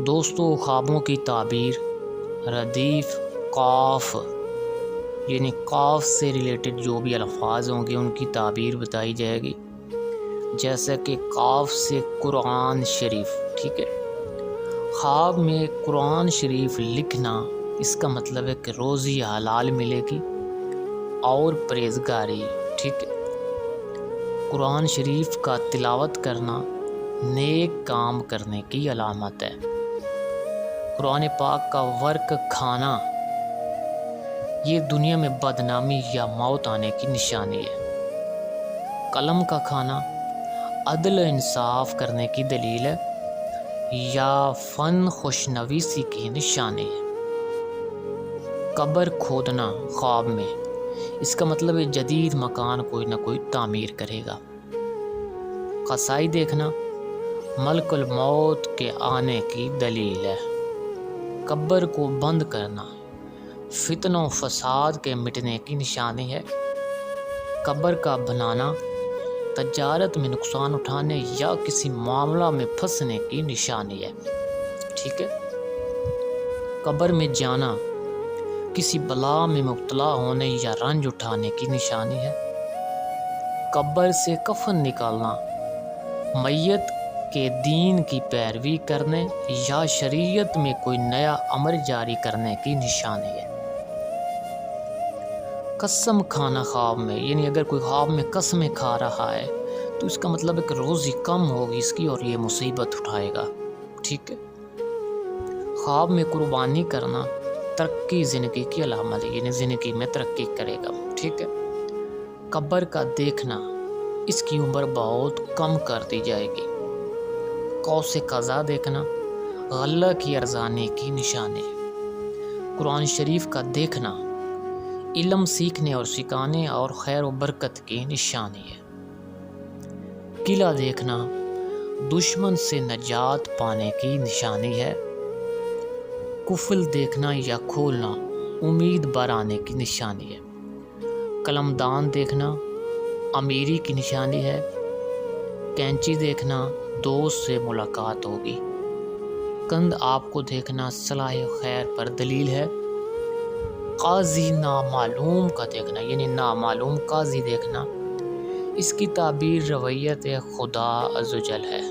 دوستو، خوابوں کی تعبیر ردیف قاف یعنی قاف سے ریلیٹڈ جو بھی الفاظ ہوں گے ان کی تعبیر بتائی جائے گی، جیسا کہ قاف سے قرآن شریف۔ ٹھیک ہے، خواب میں قرآن شریف لکھنا اس کا مطلب ہے کہ روزی حلال ملے گی اور پرہیزگاری۔ ٹھیک ہے، قرآن شریف کا تلاوت کرنا نیک کام کرنے کی علامت ہے۔ قرآن پاک کا ورق کھانا یہ دنیا میں بدنامی یا موت آنے کی نشانی ہے۔ قلم کا کھانا عدل و انصاف کرنے کی دلیل ہے یا فن خوشنویسی کی نشانی ہے۔ قبر کھودنا خواب میں اس کا مطلب ہے جدید مکان کوئی نہ کوئی تعمیر کرے گا۔ قصائی دیکھنا ملک الموت کے آنے کی دلیل ہے۔ قبر کو بند کرنا فتن و فساد کے مٹنے کی نشانی ہے۔ قبر کا بنانا تجارت میں نقصان اٹھانے یا کسی معاملہ میں پھنسنے کی نشانی ہے۔ ٹھیک ہے، قبر میں جانا کسی بلا میں مبتلا ہونے یا رنج اٹھانے کی نشانی ہے۔ قبر سے کفن نکالنا میت کے دین کی پیروی کرنے یا شریعت میں کوئی نیا امر جاری کرنے کی نشانی ہے۔ قسم کھانا خواب میں یعنی اگر کوئی خواب میں قسمیں کھا رہا ہے تو اس کا مطلب ہے کہ روزی کم ہوگی اس کی اور یہ مصیبت اٹھائے گا۔ ٹھیک ہے، خواب میں قربانی کرنا ترقی زندگی کی علامت ہے، یعنی زندگی میں ترقی کرے گا۔ ٹھیک ہے، قبر کا دیکھنا اس کی عمر بہت کم کر دی جائے گی۔ قوس قزح دیکھنا غلہ کی ارزانی کی نشانی ہے۔ قرآن شریف کا دیکھنا علم سیکھنے اور سکھانے اور خیر و برکت کی نشانی ہے۔ قلعہ دیکھنا دشمن سے نجات پانے کی نشانی ہے۔ قفل دیکھنا یا کھولنا امید بڑھانے کی نشانی ہے۔ قلمدان دیکھنا امیری کی نشانی ہے۔ کینچی دیکھنا دوست سے ملاقات ہوگی۔ کند آپ کو دیکھنا صلاح خیر پر دلیل ہے۔ قاضی نامعلوم کا دیکھنا یعنی نامعلوم قاضی دیکھنا اس کی تعبیر رویت خدا عزوجل ہے۔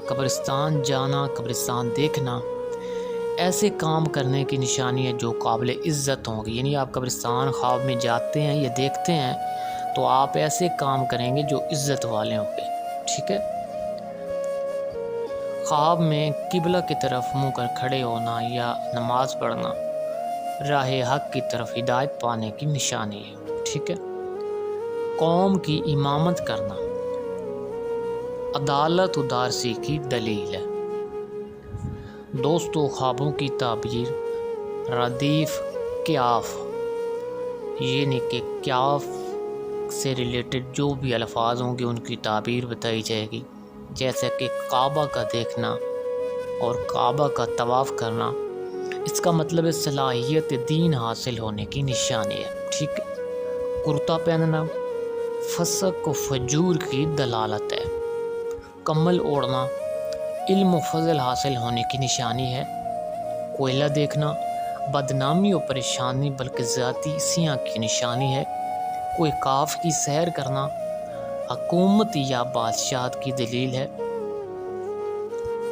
قبرستان جانا قبرستان دیکھنا ایسے کام کرنے کی نشانی ہے جو قابل عزت ہوں گی، یعنی آپ قبرستان خواب میں جاتے ہیں یا دیکھتے ہیں تو آپ ایسے کام کریں گے جو عزت والے ہوں گے۔ ٹھیک ہے، خواب میں قبلہ کی طرف منہ کر کھڑے ہونا یا نماز پڑھنا راہ حق کی طرف ہدایت پانے کی نشانی ہے۔ ٹھیک ہے، قوم کی امامت کرنا عدالت و دارسی کی دلیل ہے۔ دوستو، خوابوں کی تعبیر ردیف قیاف یعنی کہ قیاف سے ریلیٹڈ جو بھی الفاظ ہوں گے ان کی تعبیر بتائی جائے گی، جیسے کہ کعبہ کا دیکھنا اور کعبہ کا طواف کرنا اس کا مطلب ہے صلاحیت دین حاصل ہونے کی نشانی ہے۔ ٹھیک ہے، کرتا پہننا فسق و فجور کی دلالت ہے۔ کمل اوڑھنا علم و فضل حاصل ہونے کی نشانی ہے۔ کوئلہ دیکھنا بدنامی و پریشانی بلکہ ذاتی سیاہ کی نشانی ہے۔ کوئی کاف کی سیر کرنا حکومت یا بادشاہت کی دلیل ہے۔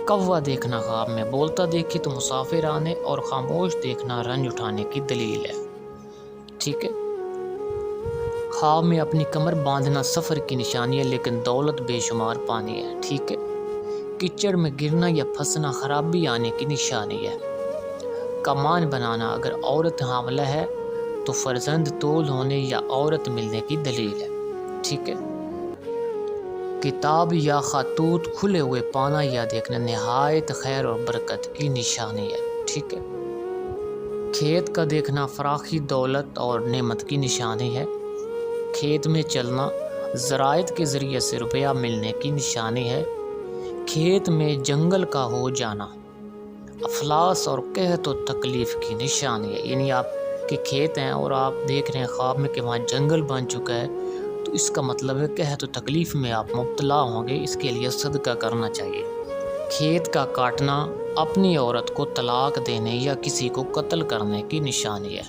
کوا دیکھنا خواب میں بولتا دیکھے تو مسافر آنے اور خاموش دیکھنا رنج اٹھانے کی دلیل ہے۔ ٹھیک ہے، خواب میں اپنی کمر باندھنا سفر کی نشانی ہے لیکن دولت بے شمار پانی ہے۔ ٹھیک ہے، کچڑ میں گرنا یا پھنسنا خرابی آنے کی نشانی ہے۔ کمان بنانا اگر عورت حاملہ ہے تو فرزند تول ہونے یا عورت ملنے کی دلیل ہے۔ ٹھیک ہے، کتاب یا خطوط کھلے ہوئے پانا یا دیکھنا نہایت خیر اور برکت کی نشانی ہے۔ ٹھیک ہے، کھیت کا دیکھنا فراخی دولت اور نعمت کی نشانی ہے۔ کھیت میں چلنا زراعت کے ذریعے سے روپیہ ملنے کی نشانی ہے۔ کھیت میں جنگل کا ہو جانا افلاس اور قحط و تکلیف کی نشانی ہے۔ یعنی آپ کے کھیت ہیں اور آپ دیکھ رہے ہیں خواب میں کہ وہاں جنگل بن چکا ہے، تو اس کا مطلب ہے قحط و تکلیف میں آپ مبتلا ہوں گے، اس کے لیے صدقہ کرنا چاہیے۔ کھیت کا کاٹنا اپنی عورت کو طلاق دینے یا کسی کو قتل کرنے کی نشانی ہے۔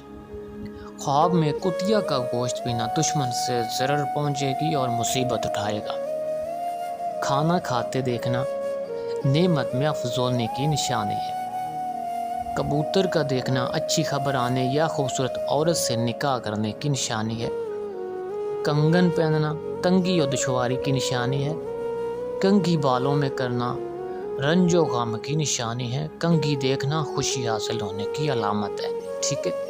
خواب میں کتیا کا گوشت پینا دشمن سے ضرر پہنچے گی اور مصیبت اٹھائے گا۔ کھانا کھاتے دیکھنا نعمت میں افزونے کی نشانی ہے۔ کبوتر کا دیکھنا اچھی خبر آنے یا خوبصورت عورت سے نکاح کرنے کی نشانی ہے۔ کنگن پہننا تنگی اور دشواری کی نشانی ہے۔ کنگھی بالوں میں کرنا رنج و غم کی نشانی ہے۔ کنگھی دیکھنا خوشی حاصل ہونے کی علامت ہے، ٹھیک ہے۔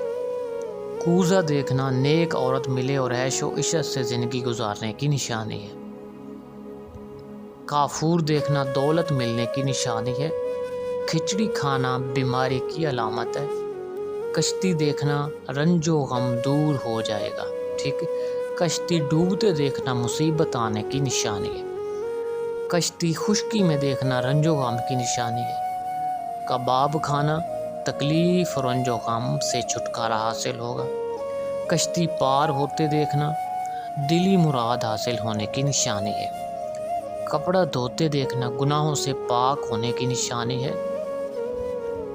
کوزہ دیکھنا نیک عورت ملے اور عیش و عشرت سے زندگی گزارنے کی نشانی ہے۔ کافور دیکھنا دولت ملنے کی نشانی ہے۔ کھچڑی کھانا بیماری کی علامت ہے۔ کشتی دیکھنا رنج و غم دور ہو جائے گا، ٹھیک ہے۔ کشتی ڈوبتے دیکھنا مصیبت آنے کی نشانی ہے۔ کشتی خشکی میں دیکھنا رنج و غم کی نشانی ہے۔ کباب کھانا تکلیف اور رنج و غم سے چھٹکارا حاصل ہوگا۔ کشتی پار ہوتے دیکھنا دلی مراد حاصل ہونے کی نشانی ہے۔ کپڑا دھوتے دیکھنا گناہوں سے پاک ہونے کی نشانی ہے۔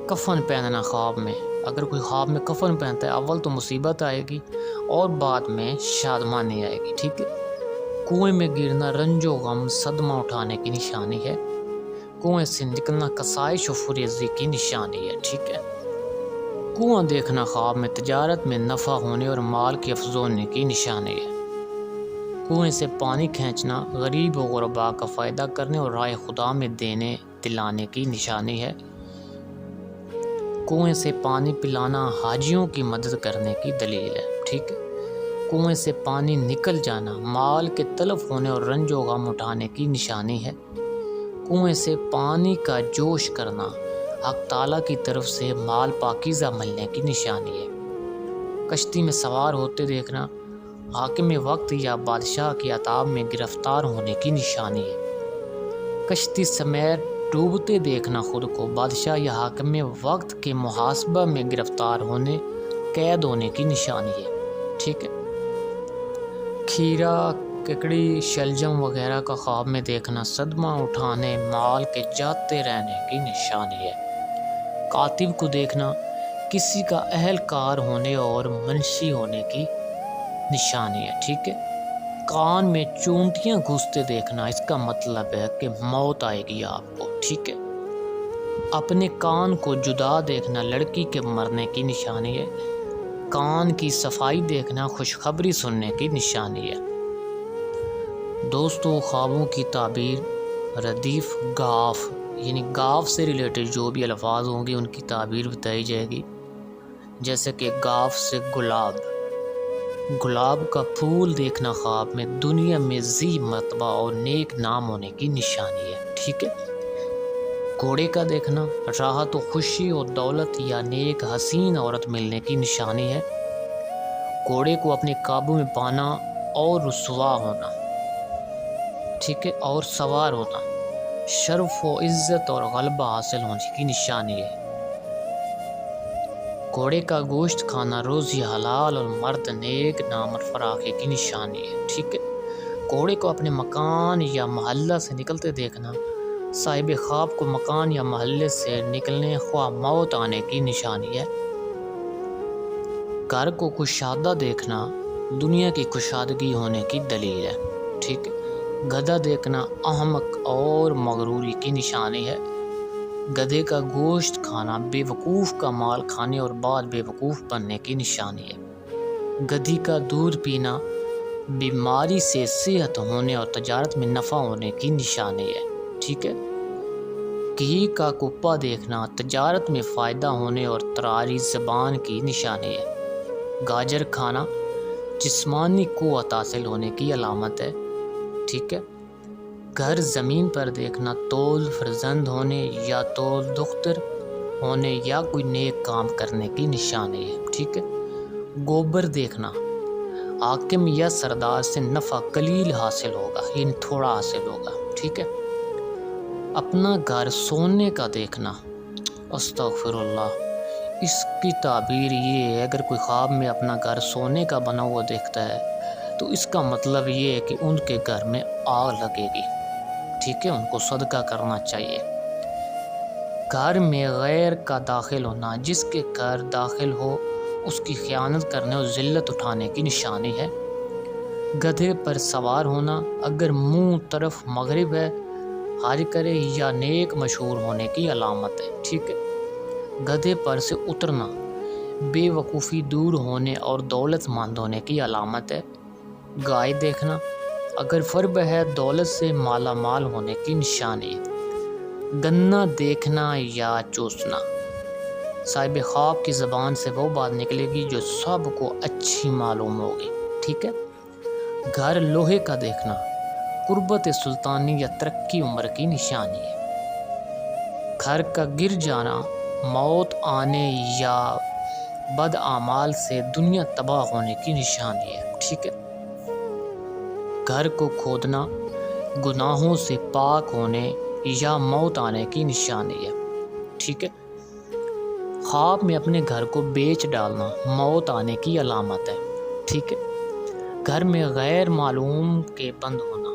کفن پہننا خواب میں، اگر کوئی خواب میں کفن پہنتا ہے اول تو مصیبت آئے گی اور بعد میں شادمانی آئے گی، ٹھیک ہے۔ کنویں میں گرنا رنج و غم صدمہ اٹھانے کی نشانی ہے۔ کنویں سے نکلنا کسائش و فریضی کی نشانی ہے، ٹھیک ہے۔ کنواں دیکھنا خواب میں تجارت میں نفع ہونے اور مال کی افزونے کی نشانی ہے۔ کنویں سے پانی کھینچنا غریب و غربا کا فائدہ کرنے اور رائے خدا میں دینے دلانے کی نشانی ہے۔ کنویں سے پانی پلانا حاجیوں کی مدد کرنے کی دلیل ہے، ٹھیک ہے۔ کنویں سے پانی نکل جانا مال کے تلف ہونے اور رنج و غم اٹھانے کی نشانی ہے۔ کنویں سے پانی کا جوش کرنا حق تعالیٰ کی طرف سے مال پاکیزہ ملنے کی نشانی ہے۔ کشتی میں سوار ہوتے دیکھنا حاکم وقت یا بادشاہ کے عتاب میں گرفتار ہونے کی نشانی ہے۔ کشتی سمیت ڈوبتے دیکھنا خود کو بادشاہ یا حاکم وقت کے محاسبہ میں گرفتار ہونے قید ہونے کی نشانی ہے، ٹھیک ہے۔ کھیرا ککڑی شلجم وغیرہ کا خواب میں دیکھنا صدمہ اٹھانے مال کے جاتے رہنے کی نشانی ہے۔ کاتب کو دیکھنا کسی کا اہلکار ہونے اور منشی ہونے کی نشانی ہے، ٹھیک ہے۔ کان میں چونٹیاں گھستے دیکھنا اس کا مطلب ہے کہ موت آئے گی آپ کو، ٹھیک ہے۔ اپنے کان کو جدا دیکھنا لڑکی کے مرنے کی نشانی ہے۔ کان کی صفائی دیکھنا خوشخبری سننے کی نشانی ہے۔ دوستو خوابوں کی تعبیر ردیف گاف یعنی گاف سے ریلیٹڈ جو بھی الفاظ ہوں گے ان کی تعبیر بتائی جائے گی، جیسے کہ گاف سے گلاب، گلاب کا پھول دیکھنا خواب میں دنیا میں ذی مرتبہ اور نیک نام ہونے کی نشانی ہے، ٹھیک ہے۔ گھوڑے کا دیکھنا راحت و خوشی اور دولت یا نیک حسین عورت ملنے کی نشانی ہے۔ گھوڑے کو اپنے قابو میں پانا اور رسوا ہونا، ٹھیک ہے، اور سوار ہونا شرف و عزت اور غلبہ حاصل ہونے کی نشانی ہے۔ گھوڑے کا گوشت کھانا روزی حلال اور مرد نیک نام اور فراخی کی نشانی ہے، ٹھیک ہے۔ گھوڑے کو اپنے مکان یا محلہ سے نکلتے دیکھنا صاحب خواب کو مکان یا محلے سے نکلنے خواہ موت آنے کی نشانی ہے۔ گھر کو کشادہ دیکھنا دنیا کی کشادگی ہونے کی دلیل ہے، ٹھیک ہے۔ گدھا دیکھنا احمق اور مغروری کی نشانی ہے۔ گدھے کا گوشت کھانا بے وقوف کا مال کھانے اور بعد بے وقوف بننے کی نشانی ہے۔ گدھی کا دودھ پینا بیماری سے صحت ہونے اور تجارت میں نفع ہونے کی نشانی ہے، ٹھیک ہے۔ گھی کا کپا دیکھنا تجارت میں فائدہ ہونے اور تراری زبان کی نشانی ہے۔ گاجر کھانا جسمانی قوت حاصل ہونے کی علامت ہے، ٹھیک ہے۔ گھر زمین پر دیکھنا طول فرزند ہونے یا طول دختر ہونے یا کوئی نیک کام کرنے کی نشانی ہے، ٹھیک ہے۔ گوبر دیکھنا حاکم یا سردار سے نفع قلیل حاصل ہوگا، یعنی تھوڑا حاصل ہوگا، ٹھیک ہے۔ اپنا گھر سونے کا دیکھنا، استغفر اللہ، اس کی تعبیر یہ ہے اگر کوئی خواب میں اپنا گھر سونے کا بنا ہوا دیکھتا ہے تو اس کا مطلب یہ ہے کہ ان کے گھر میں آگ لگے گی، ٹھیک ہے، ان کو صدقہ کرنا چاہیے۔ گھر میں غیر کا داخل ہونا، جس کے گھر داخل ہو اس کی خیانت کرنے اور ذلت اٹھانے کی نشانی ہے۔ گدھے پر سوار ہونا، اگر منہ طرف مغرب ہے، حج کرے یا نیک مشہور ہونے کی علامت ہے، ٹھیک ہے۔ گدھے پر سے اترنا، بے وقوفی دور ہونے اور دولت مند ہونے کی علامت ہے۔ گائے دیکھنا، اگر فرب ہے دولت سے مالا مال ہونے کی نشانی ہے۔ گنا دیکھنا یا چوسنا، صاحب خواب کی زبان سے وہ بات نکلے گی جو سب کو اچھی معلوم ہوگی، ٹھیک ہے۔ گھر لوہے کا دیکھنا، قربت سلطانی یا ترقی عمر کی نشانی ہے۔ گھر کا گر جانا، موت آنے یا بد اعمال سے دنیا تباہ ہونے کی نشانی ہے، ٹھیک ہے۔ گھر کو کھودنا، گناہوں سے پاک ہونے یا موت آنے کی نشانی ہے، ٹھیک ہے۔ خواب میں اپنے گھر کو بیچ ڈالنا، موت آنے کی علامت ہے، ٹھیک ہے۔ گھر میں غیر معلوم کے بند ہونا،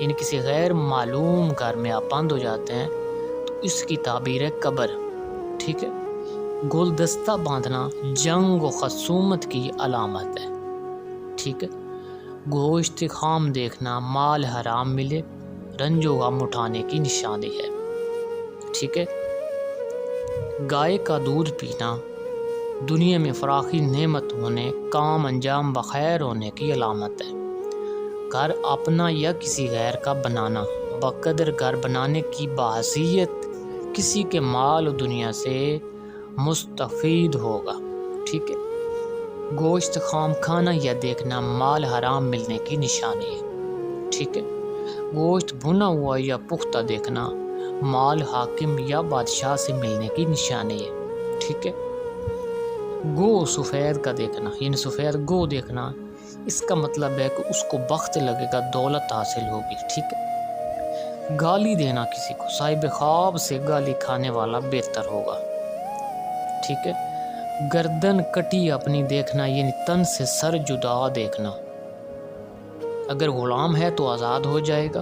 یعنی کسی غیر معلوم گھر میں آپ بند ہو جاتے ہیں تو اس کی تعبیر ہے قبر، ٹھیک ہے۔ گلدستہ باندھنا جنگ و خصومت کی علامت ہے، ٹھیک ہے۔ گوشت خام دیکھنا، مال حرام ملے، رنج و غم اٹھانے کی نشانی ہے، ٹھیک ہے۔ گائے کا دودھ پینا دنیا میں فراخی نعمت ہونے، کام انجام بخیر ہونے کی علامت ہے۔ گھر اپنا یا کسی غیر کا بنانا، بقدر گھر بنانے کی بحیثیت کسی کے مال و دنیا سے مستفید ہوگا، ٹھیک ہے۔ گوشت خام کھانا یا دیکھنا مال حرام ملنے کی نشانی ہے، ٹھیک ہے۔ گوشت بھنا ہوا یا پختہ دیکھنا مال حاکم یا بادشاہ سے ملنے کی نشانی ہے، ٹھیک ہے۔ گو سفید کا دیکھنا، یعنی سفید گو دیکھنا، اس کا مطلب ہے کہ اس کو بخت لگے گا، دولت حاصل ہوگی، ٹھیک ہے۔ گالی دینا کسی کو، صاحب خواب سے گالی کھانے والا بہتر ہوگا، ٹھیک ہے۔ گردن کٹی اپنی دیکھنا، یعنی تن سے سر جدا دیکھنا، اگر غلام ہے تو آزاد ہو جائے گا،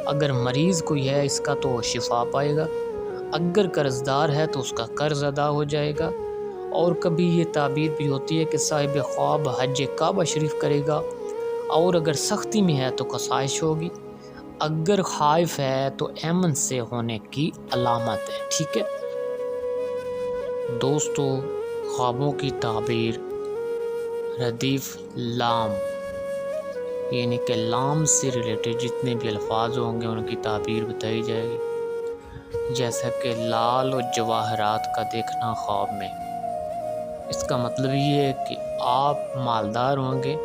اگر مریض کوئی ہے اس کا تو وہ شفا پائے گا، اگر قرض دار ہے تو اس کا قرض ادا ہو جائے گا۔ اور کبھی یہ تعبیر بھی ہوتی ہے کہ صاحب خواب حج کعبہ شریف کرے گا، اور اگر سختی میں ہے تو کشائش ہوگی، اگر خائف ہے تو امن سے ہونے کی علامت ہے، ٹھیک ہے۔ دوستو، خوابوں کی تعبیر ردیف لام، یعنی کہ لام سے ریلیٹڈ جتنے بھی الفاظ ہوں گے ان کی تعبیر بتائی جائے گی، جیسا کہ لال و جواہرات کا دیکھنا خواب میں، اس کا مطلب یہ ہے کہ آپ مالدار ہوں گے،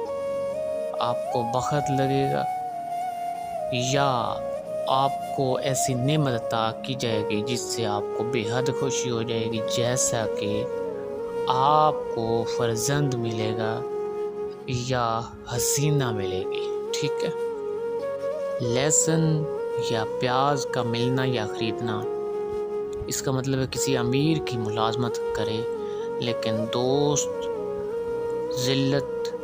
آپ کو بخت لگے گا، یا آپ کو ایسی نعمت عطا کی جائے گی جس سے آپ کو بے حد خوشی ہو جائے گی، جیسا کہ آپ کو فرزند ملے گا یا حسینہ ملے گی، ٹھیک ہے۔ لہسن یا پیاز کا ملنا یا خریدنا، اس کا مطلب ہے کسی امیر کی ملازمت کرے لیکن دوست ذلت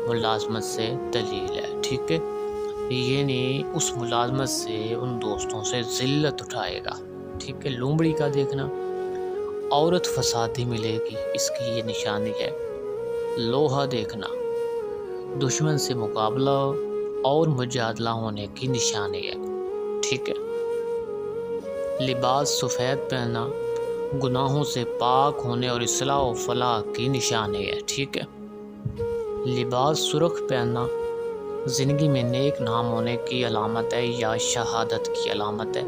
ملازمت سے دلیل ہے، ٹھیک ہے، یعنی اس ملازمت سے ان دوستوں سے ذلت اٹھائے گا، ٹھیک ہے۔ لومڑی کا دیکھنا، عورت فسادی ملے گی، اس کی یہ نشانی ہے۔ لوہا دیکھنا، دشمن سے مقابلہ اور مجادلہ ہونے کی نشانی ہے، ٹھیک ہے۔ لباس سفید پہننا گناہوں سے پاک ہونے اور اصلاح و فلاح کی نشانی ہے، ٹھیک ہے۔ لباس سرخ پہننا زندگی میں نیک نام ہونے کی علامت ہے یا شہادت کی علامت ہے۔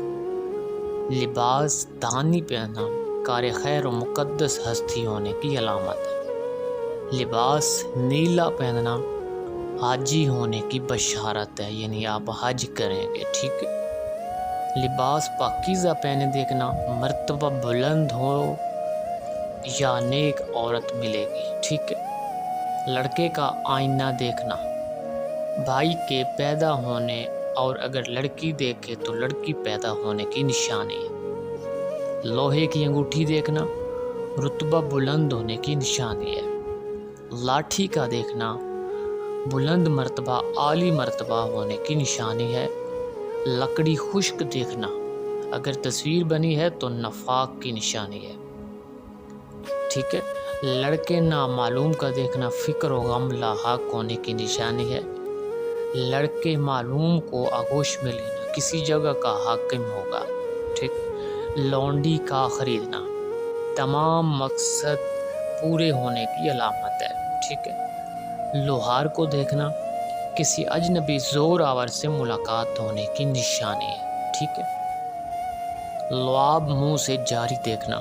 لباس دانی پہننا کار خیر و مقدس ہستی ہونے کی علامت ہے۔ لباس نیلا پہننا حاجی ہونے کی بشارت ہے، یعنی آپ حج کریں گے، ٹھیک ہے۔ لباس پاکیزہ پہنے دیکھنا مرتبہ بلند ہو یا نیک عورت ملے گی، ٹھیک ہے۔ لڑکے کا آئینہ دیکھنا بھائی کے پیدا ہونے اور اگر لڑکی دیکھے تو لڑکی پیدا ہونے کی نشانی ہے۔ لوہے کی انگوٹھی دیکھنا رتبہ بلند ہونے کی نشانی ہے۔ لاٹھی کا دیکھنا بلند مرتبہ عالی مرتبہ ہونے کی نشانی ہے۔ لکڑی خشک دیکھنا اگر تصویر بنی ہے تو نفاق کی نشانی ہے، ٹھیک ہے۔ لڑکے نامعلوم کا دیکھنا فکر و غم لاحق ہونے کی نشانی ہے۔ لڑکے معلوم کو آغوش میں لینا کسی جگہ کا حاکم ہوگا، ٹھیک۔ لونڈی کا خریدنا تمام مقصد پورے ہونے کی علامت ہے، ٹھیک ہے۔ لوہار کو دیکھنا کسی اجنبی زور آور سے ملاقات ہونے کی نشانی ہے، ٹھیک ہے۔ لعاب منہ سے جاری دیکھنا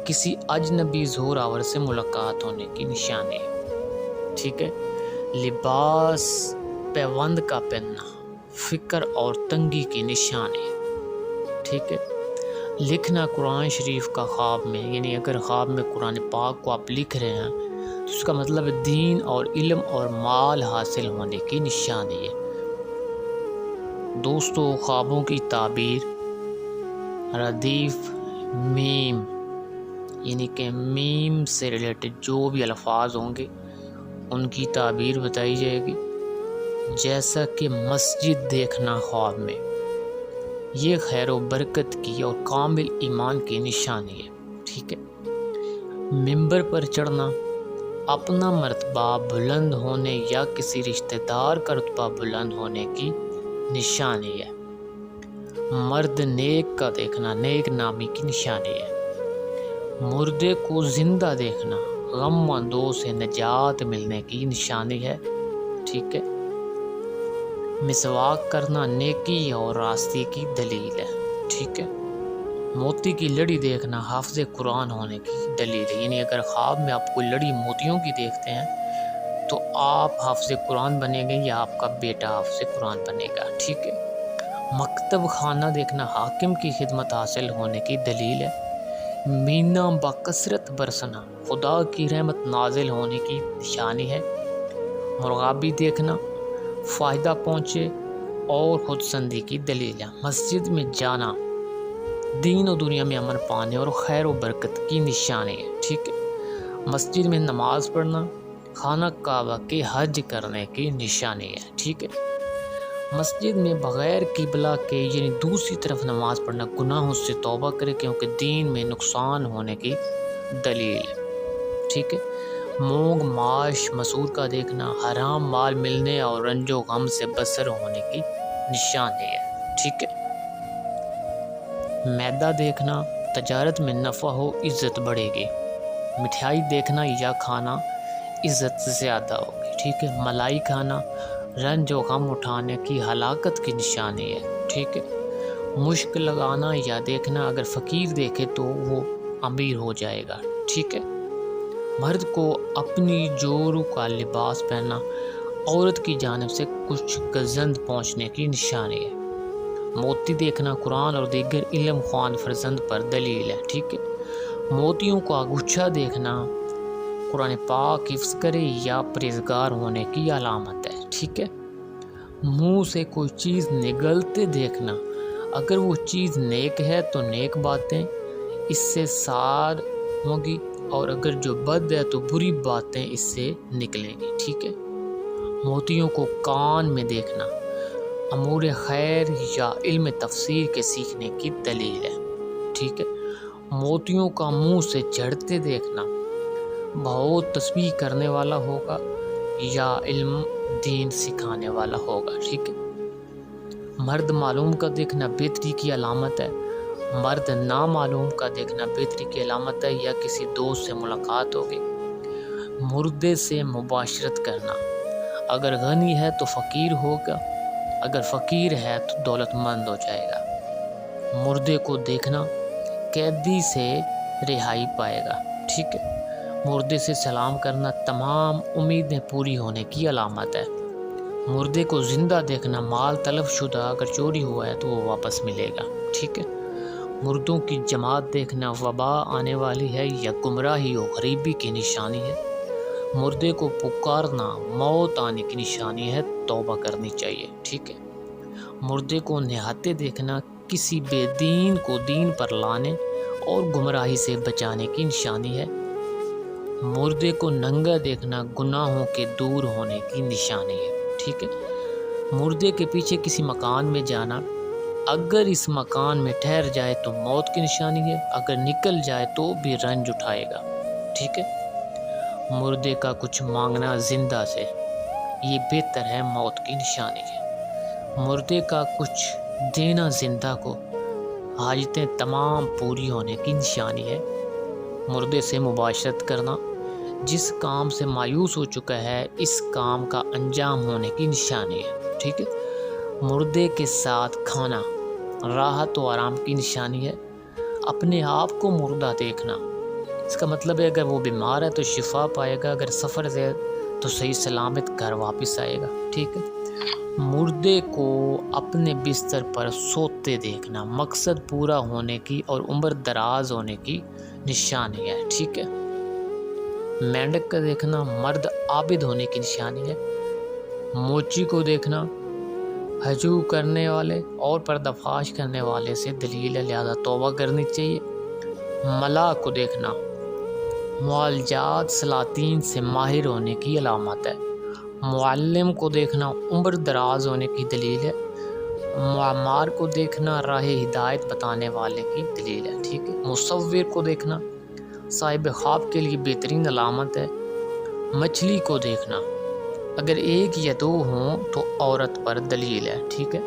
کسی اجنبی زور آور سے ملاقات ہونے کی نشانی ہے، ٹھیک ہے۔ لباس پیوند کا پہننا فکر اور تنگی کی نشانی ہے، ٹھیک ہے۔ لکھنا قرآن شریف کا خواب میں، یعنی اگر خواب میں قرآن پاک کو آپ لکھ رہے ہیں تو اس کا مطلب دین اور علم اور مال حاصل ہونے کی نشانی ہے۔ دوستو، خوابوں کی تعبیر ردیف میم، یعنی کہ میم سے ریلیٹڈ جو بھی الفاظ ہوں گے ان کی تعبیر بتائی جائے گی، جیسا کہ مسجد دیکھنا خواب میں، یہ خیر و برکت کی اور کامل ایمان کی نشانی ہے، ٹھیک ہے۔ ممبر پر چڑھنا اپنا مرتبہ بلند ہونے یا کسی رشتہ دار کا رتبہ بلند ہونے کی نشانی ہے۔ مرد نیک کا دیکھنا نیک نامی کی نشانی ہے۔ مردے کو زندہ دیکھنا غم اندوز سے نجات ملنے کی نشانی ہے، ٹھیک ہے۔ مسواک کرنا نیکی اور راستے کی دلیل ہے، ٹھیک ہے۔ موتی کی لڑی دیکھنا حافظ قرآن ہونے کی دلیل ہے، یعنی اگر خواب میں آپ کو لڑی موتیوں کی دیکھتے ہیں تو آپ حافظ قرآن بنے گے یا آپ کا بیٹا حافظ قرآن بنے گا، ٹھیک ہے۔ مکتب خانہ دیکھنا حاکم کی خدمت حاصل ہونے کی دلیل ہے۔ مینا بکثرت برسنا خدا کی رحمت نازل ہونے کی نشانی ہے۔ مرغابی دیکھنا فائدہ پہنچے اور خودسندی کی دلیل ہے۔ مسجد میں جانا دین و دنیا میں امن پانے اور خیر و برکت کی نشانی ہے، ٹھیک ہے۔ مسجد میں نماز پڑھنا خانہ کعبہ کے حج کرنے کی نشانی ہے، ٹھیک ہے۔ مسجد میں بغیر قبلہ کے یعنی دوسری طرف نماز پڑھنا گناہوں سے توبہ کرے کیونکہ دین میں نقصان ہونے کی دلیل ہے، ٹھیک ہے۔ مونگ ماش مسور کا دیکھنا حرام مال ملنے اور رنج و غم سے بسر ہونے کی نشانی ہے، ٹھیک ہے۔ میدا دیکھنا تجارت میں نفع ہو عزت بڑھے گی۔ مٹھائی دیکھنا یا کھانا عزت سے زیادہ ہوگی، ٹھیک ہے۔ ملائی کھانا رنج و غم اٹھانے کی ہلاکت کی نشانی ہے، ٹھیک ہے۔ مشک لگانا یا دیکھنا اگر فقیر دیکھے تو وہ امیر ہو جائے گا، ٹھیک ہے۔ مرد کو اپنی جورو کا لباس پہننا عورت کی جانب سے کچھ گزند پہنچنے کی نشانی ہے۔ موتی دیکھنا قرآن اور دیگر علم خوان فرزند پر دلیل ہے، ٹھیک ہے۔ موتیوں کا گچھا دیکھنا قرآن پاک حفظ کرے یا پرہیزگار ہونے کی علامت ہے، ٹھیک ہے۔ منہ سے کوئی چیز نگلتے دیکھنا اگر وہ چیز نیک ہے تو نیک باتیں اس سے سار ہوں گی اور اگر جو بد ہے تو بری باتیں اس سے نکلیں گی، ٹھیک ہے۔ موتیوں کو کان میں دیکھنا امور خیر یا علم تفسیر کے سیکھنے کی دلیل ہے، ٹھیک ہے۔ موتیوں کا منہ سے جھڑتے دیکھنا بہت تسبیح کرنے والا ہوگا یا علم دین سکھانے والا ہوگا، ٹھیک ہے۔ مرد معلوم کا دیکھنا بہتری کی علامت ہے۔ مرد نامعلوم کا دیکھنا بہتری کی علامت ہے یا کسی دوست سے ملاقات ہوگی۔ مردے سے مباشرت کرنا اگر غنی ہے تو فقیر ہوگا، اگر فقیر ہے تو دولت مند ہو جائے گا۔ مردے کو دیکھنا قیدی سے رہائی پائے گا، ٹھیک ہے۔ مردے سے سلام کرنا تمام امیدیں پوری ہونے کی علامت ہے۔ مردے کو زندہ دیکھنا مال تلف شدہ اگر چوری ہوا ہے تو وہ واپس ملے گا، ٹھیک ہے۔ مردوں کی جماعت دیکھنا وبا آنے والی ہے یا گمراہی و غریبی کی نشانی ہے۔ مردے کو پکارنا موت آنے کی نشانی ہے، توبہ کرنی چاہیے، ٹھیک ہے۔ مردے کو نہاتے دیکھنا کسی بے دین کو دین پر لانے اور گمراہی سے بچانے کی نشانی ہے۔ مردے کو ننگا دیکھنا گناہوں کے دور ہونے کی نشانی ہے، ٹھیک ہے۔ مردے کے پیچھے کسی مکان میں جانا، اگر اس مکان میں ٹھہر جائے تو موت کی نشانی ہے، اگر نکل جائے تو بھی رنج اٹھائے گا، ٹھیک ہے۔ مردے کا کچھ مانگنا زندہ سے، یہ بہتر ہے موت کی نشانی ہے۔ مردے کا کچھ دینا زندہ کو، حاجتیں تمام پوری ہونے کی نشانی ہے۔ مردے سے مباشرت کرنا، جس کام سے مایوس ہو چکا ہے اس کام کا انجام ہونے کی نشانی ہے، ٹھیک ہے۔ مردے کے ساتھ کھانا راحت و آرام کی نشانی ہے۔ اپنے آپ کو مردہ دیکھنا، اس کا مطلب ہے اگر وہ بیمار ہے تو شفا پائے گا، اگر سفر سے تو صحیح سلامت گھر واپس آئے گا، ٹھیک ہے۔ مردے کو اپنے بستر پر سوتے دیکھنا مقصد پورا ہونے کی اور عمر دراز ہونے کی نشانی ہے، ٹھیک ہے۔ مینڈک کا دیکھنا مرد عابد ہونے کی نشانی ہے۔ موچی کو دیکھنا ہجو کرنے والے اور پردہ فاش کرنے والے سے دلیل ہے، لہذا توبہ کرنی چاہیے۔ ملا کو دیکھنا معالجات سلاطین سے ماہر ہونے کی علامت ہے۔ معلم کو دیکھنا عمر دراز ہونے کی دلیل ہے۔ معمار کو دیکھنا راہ ہدایت بتانے والے کی دلیل ہے، ٹھیک ہے۔ مصور کو دیکھنا صاحب خواب کے لیے بہترین علامت ہے۔ مچھلی کو دیکھنا اگر ایک یا دو ہوں تو عورت پر دلیل ہے، ٹھیک ہے۔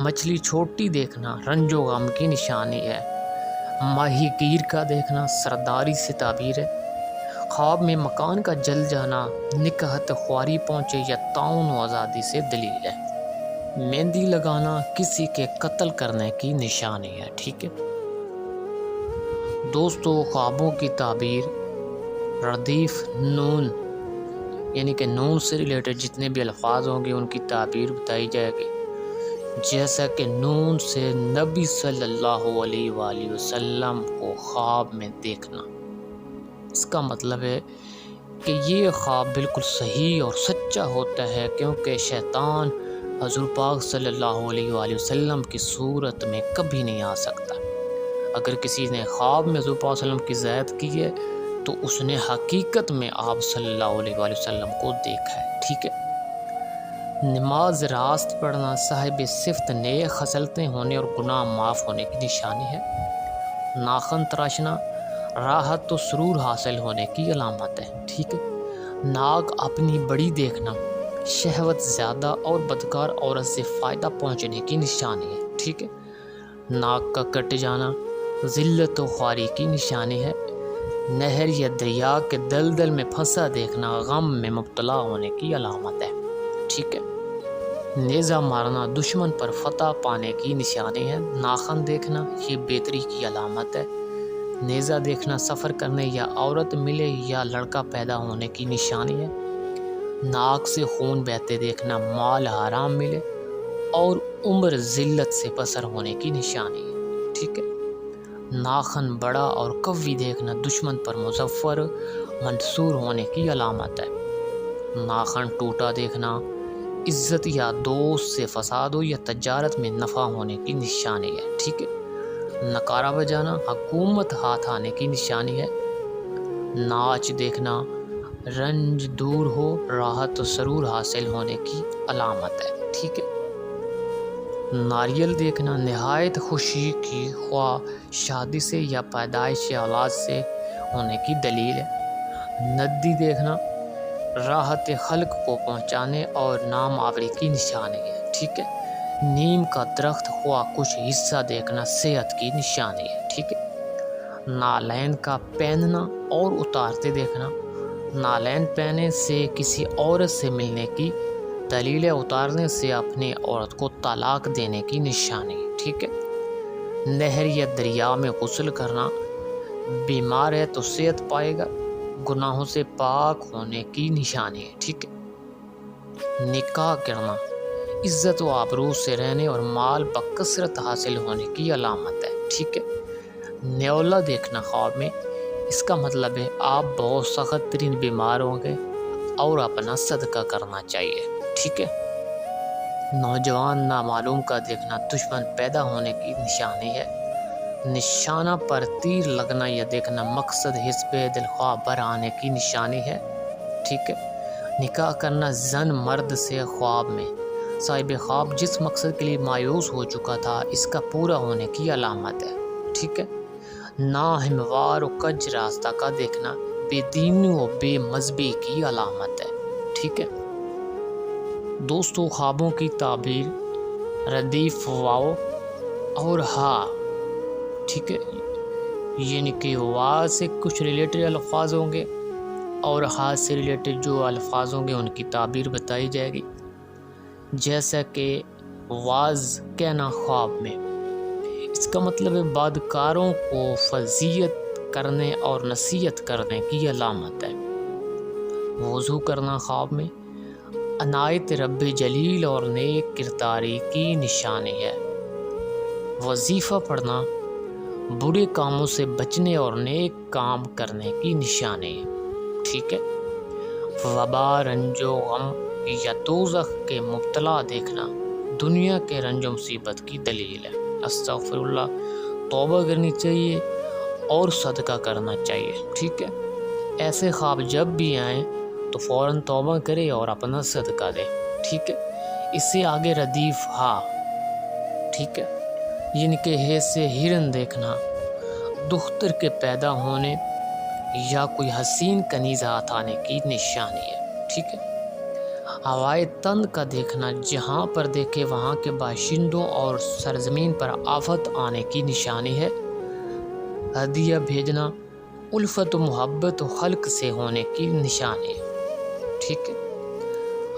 مچھلی چھوٹی دیکھنا رنج و غم کی نشانی ہے۔ ماہی گیر کا دیکھنا سرداری سے تعبیر ہے۔ خواب میں مکان کا جل جانا نکہت خواری پہنچے یا تعاون و آزادی سے دلیل ہے۔ مہندی لگانا کسی کے قتل کرنے کی نشانی ہے، ٹھیک ہے۔ دوستو، خوابوں کی تعبیر ردیف نون یعنی کہ نون سے ریلیٹڈ جتنے بھی الفاظ ہوں گے ان کی تعبیر بتائی جائے گی، جیسا کہ نون سے نبی صلی اللہ علیہ وآلہ وسلم کو خواب میں دیکھنا۔ اس کا مطلب ہے کہ یہ خواب بالکل صحیح اور سچا ہوتا ہے، کیونکہ شیطان حضور پاک صلی اللہ علیہ وآلہ وسلم کی صورت میں کبھی نہیں آ سکتا۔ اگر کسی نے خواب میں حضور پاک صلی اللہ علیہ وسلم کی زیارت کی ہے تو اس نے حقیقت میں آپ صلی اللہ علیہ وآلہ وسلم کو دیکھا ہے، ٹھیک ہے۔ نماز راست پڑھنا صاحب صفت نیک خصلتیں ہونے اور گناہ معاف ہونے کی نشانی ہے۔ ناخن تراشنا راحت و سرور حاصل ہونے کی علامت ہے، ٹھیک ہے۔ ناک اپنی بڑی دیکھنا شہوت زیادہ اور بدکار عورت سے فائدہ پہنچنے کی نشانی ہے، ٹھیک ہے۔ ناک کا کٹ جانا ذلت و خواری کی نشانی ہے۔ نہر یا دریا کے دلدل میں پھنسا دیکھنا غم میں مبتلا ہونے کی علامت ہے، ٹھیک ہے۔ نیزہ مارنا دشمن پر فتح پانے کی نشانی ہے۔ ناخن دیکھنا یہ بہتری کی علامت ہے۔ نیزہ دیکھنا سفر کرنے یا عورت ملے یا لڑکا پیدا ہونے کی نشانی ہے۔ ناک سے خون بہتے دیکھنا مال حرام ملے اور عمر ذلت سے بسر ہونے کی نشانی ہے، ٹھیک ہے۔ ناخن بڑا اور قوی دیکھنا دشمن پر مظفر منصور ہونے کی علامت ہے۔ ناخن ٹوٹا دیکھنا عزت یا دوست سے فساد ہو یا تجارت میں نفع ہونے کی نشانی ہے، ٹھیک ہے۔ نکارہ بجانا حکومت ہاتھ آنے کی نشانی ہے۔ ناچ دیکھنا رنج دور ہو راحت و سرور حاصل ہونے کی علامت ہے، ٹھیک ہے۔ ناریل دیکھنا نہایت خوشی کی خواہ شادی سے یا پیدائش اولاد سے ہونے کی دلیل ہے۔ ندی دیکھنا راحت خلق کو پہنچانے اور نام آوری کی نشانی ہے، ٹھیک ہے۔ نیم کا درخت خواہ کچھ حصہ دیکھنا صحت کی نشانی ہے، ٹھیک ہے۔ نالین کا پہننا اور اتارتے دیکھنا نالین پہننے سے کسی عورت سے ملنے کی دلیل ہے، اتارنے سے اپنی عورت کو طلاق دینے کی نشانی، ٹھیک ہے۔ نہر یا دریا میں غسل کرنا بیمار ہے تو صحت پائے گا، گناہوں سے پاک ہونے کی نشانی ہے، ٹھیک ہے۔ نکاح کرنا عزت و آبرو سے رہنے اور مال بکثرت حاصل ہونے کی علامت ہے، ٹھیک ہے۔ نیولا دیکھنا خواب میں اس کا مطلب ہے آپ بہت سخت ترین بیمار ہوں گے اور اپنا صدقہ کرنا چاہیے، ٹھیک ہے۔ نوجوان نامعلوم کا دیکھنا دشمن پیدا ہونے کی نشانی ہے۔ نشانہ پر تیر لگنا یا دیکھنا مقصد حسب دلخواہ بر آنے کی نشانی ہے۔ ٹھیک ہے۔ نکاح کرنا زن مرد سے خواب میں، صاحب خواب جس مقصد کے لیے مایوس ہو چکا تھا اس کا پورا ہونے کی علامت ہے۔ ٹھیک ہے۔ ناہموار و کج راستہ کا دیکھنا بے دینی و بے مذہبی کی علامت ہے۔ ٹھیک ہے۔ دوستو، خوابوں کی تعبیر ردیف واو اور ہا، ٹھیک ہے، یعنی کہ وا سے کچھ ریلیٹڈ الفاظ ہوں گے اور ہا سے ریلیٹڈ جو الفاظ ہوں گے ان کی تعبیر بتائی جائے گی۔ جیسا کہ واز کہنا خواب میں، اس کا مطلب ہے بدکاروں کو فضیحت کرنے اور نصیحت کرنے کی علامت ہے۔ وضو کرنا خواب میں عنایت رب جلیل اور نیک کرداری کی نشانی ہے۔ وظیفہ پڑھنا برے کاموں سے بچنے اور نیک کام کرنے کی نشانی ہے۔ ٹھیک ہے۔ وبا، رنج و غم یا دوزخ کے مبتلا دیکھنا دنیا کے رنج و مصیبت کی دلیل ہے۔ استغفر اللہ، توبہ کرنی چاہیے اور صدقہ کرنا چاہیے۔ ٹھیک ہے۔ ایسے خواب جب بھی آئیں تو فوراً توبہ کرے اور اپنا صدقہ دے۔ ٹھیک ہے۔ اس سے آگے ردیف ہا، ٹھیک ہے، یعنی کہ ہے سے ہرن دیکھنا دختر کے پیدا ہونے یا کوئی حسین کنیز ہاتھ آنے کی نشانی ہے۔ ٹھیک ہے۔ ہوائے تند کا دیکھنا جہاں پر دیکھے وہاں کے باشندوں اور سرزمین پر آفت آنے کی نشانی ہے۔ ہدیہ بھیجنا الفت و محبت و خلق سے ہونے کی نشانی ہے۔ ٹھیک ہے۔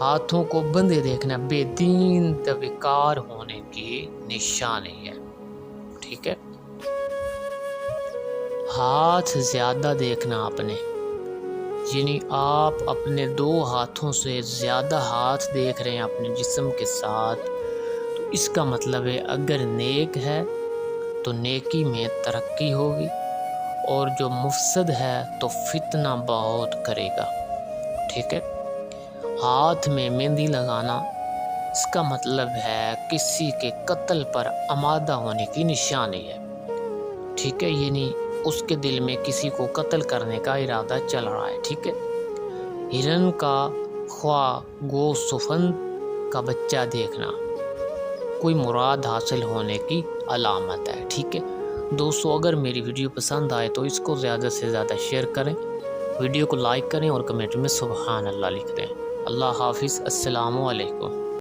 ہاتھوں کو بندھے دیکھنا بے دین دویکار ہونے کی نشانی ہے۔ ٹھیک ہے۔ ہاتھ زیادہ دیکھنا اپنے، یعنی آپ اپنے 2 ہاتھوں سے زیادہ ہاتھ دیکھ رہے ہیں اپنے جسم کے ساتھ، تو اس کا مطلب ہے اگر نیک ہے تو نیکی میں ترقی ہوگی، اور جو مفسد ہے تو فتنہ بہت کرے گا۔ ٹھیک ہے۔ ہاتھ میں مہندی لگانا اس کا مطلب ہے کسی کے قتل پر آمادہ ہونے کی نشانی ہے۔ ٹھیک ہے، یعنی اس کے دل میں کسی کو قتل کرنے کا ارادہ چل رہا ہے۔ ٹھیک ہے۔ ہرن کا خواہ گو سفند کا بچہ دیکھنا کوئی مراد حاصل ہونے کی علامت ہے۔ ٹھیک ہے۔ دوستو، اگر میری ویڈیو پسند آئے تو اس کو زیادہ سے زیادہ شیئر کریں، ویڈیو کو لائک کریں اور کمنٹ میں سبحان اللہ لکھ دیں۔ اللہ حافظ۔ السلام علیکم۔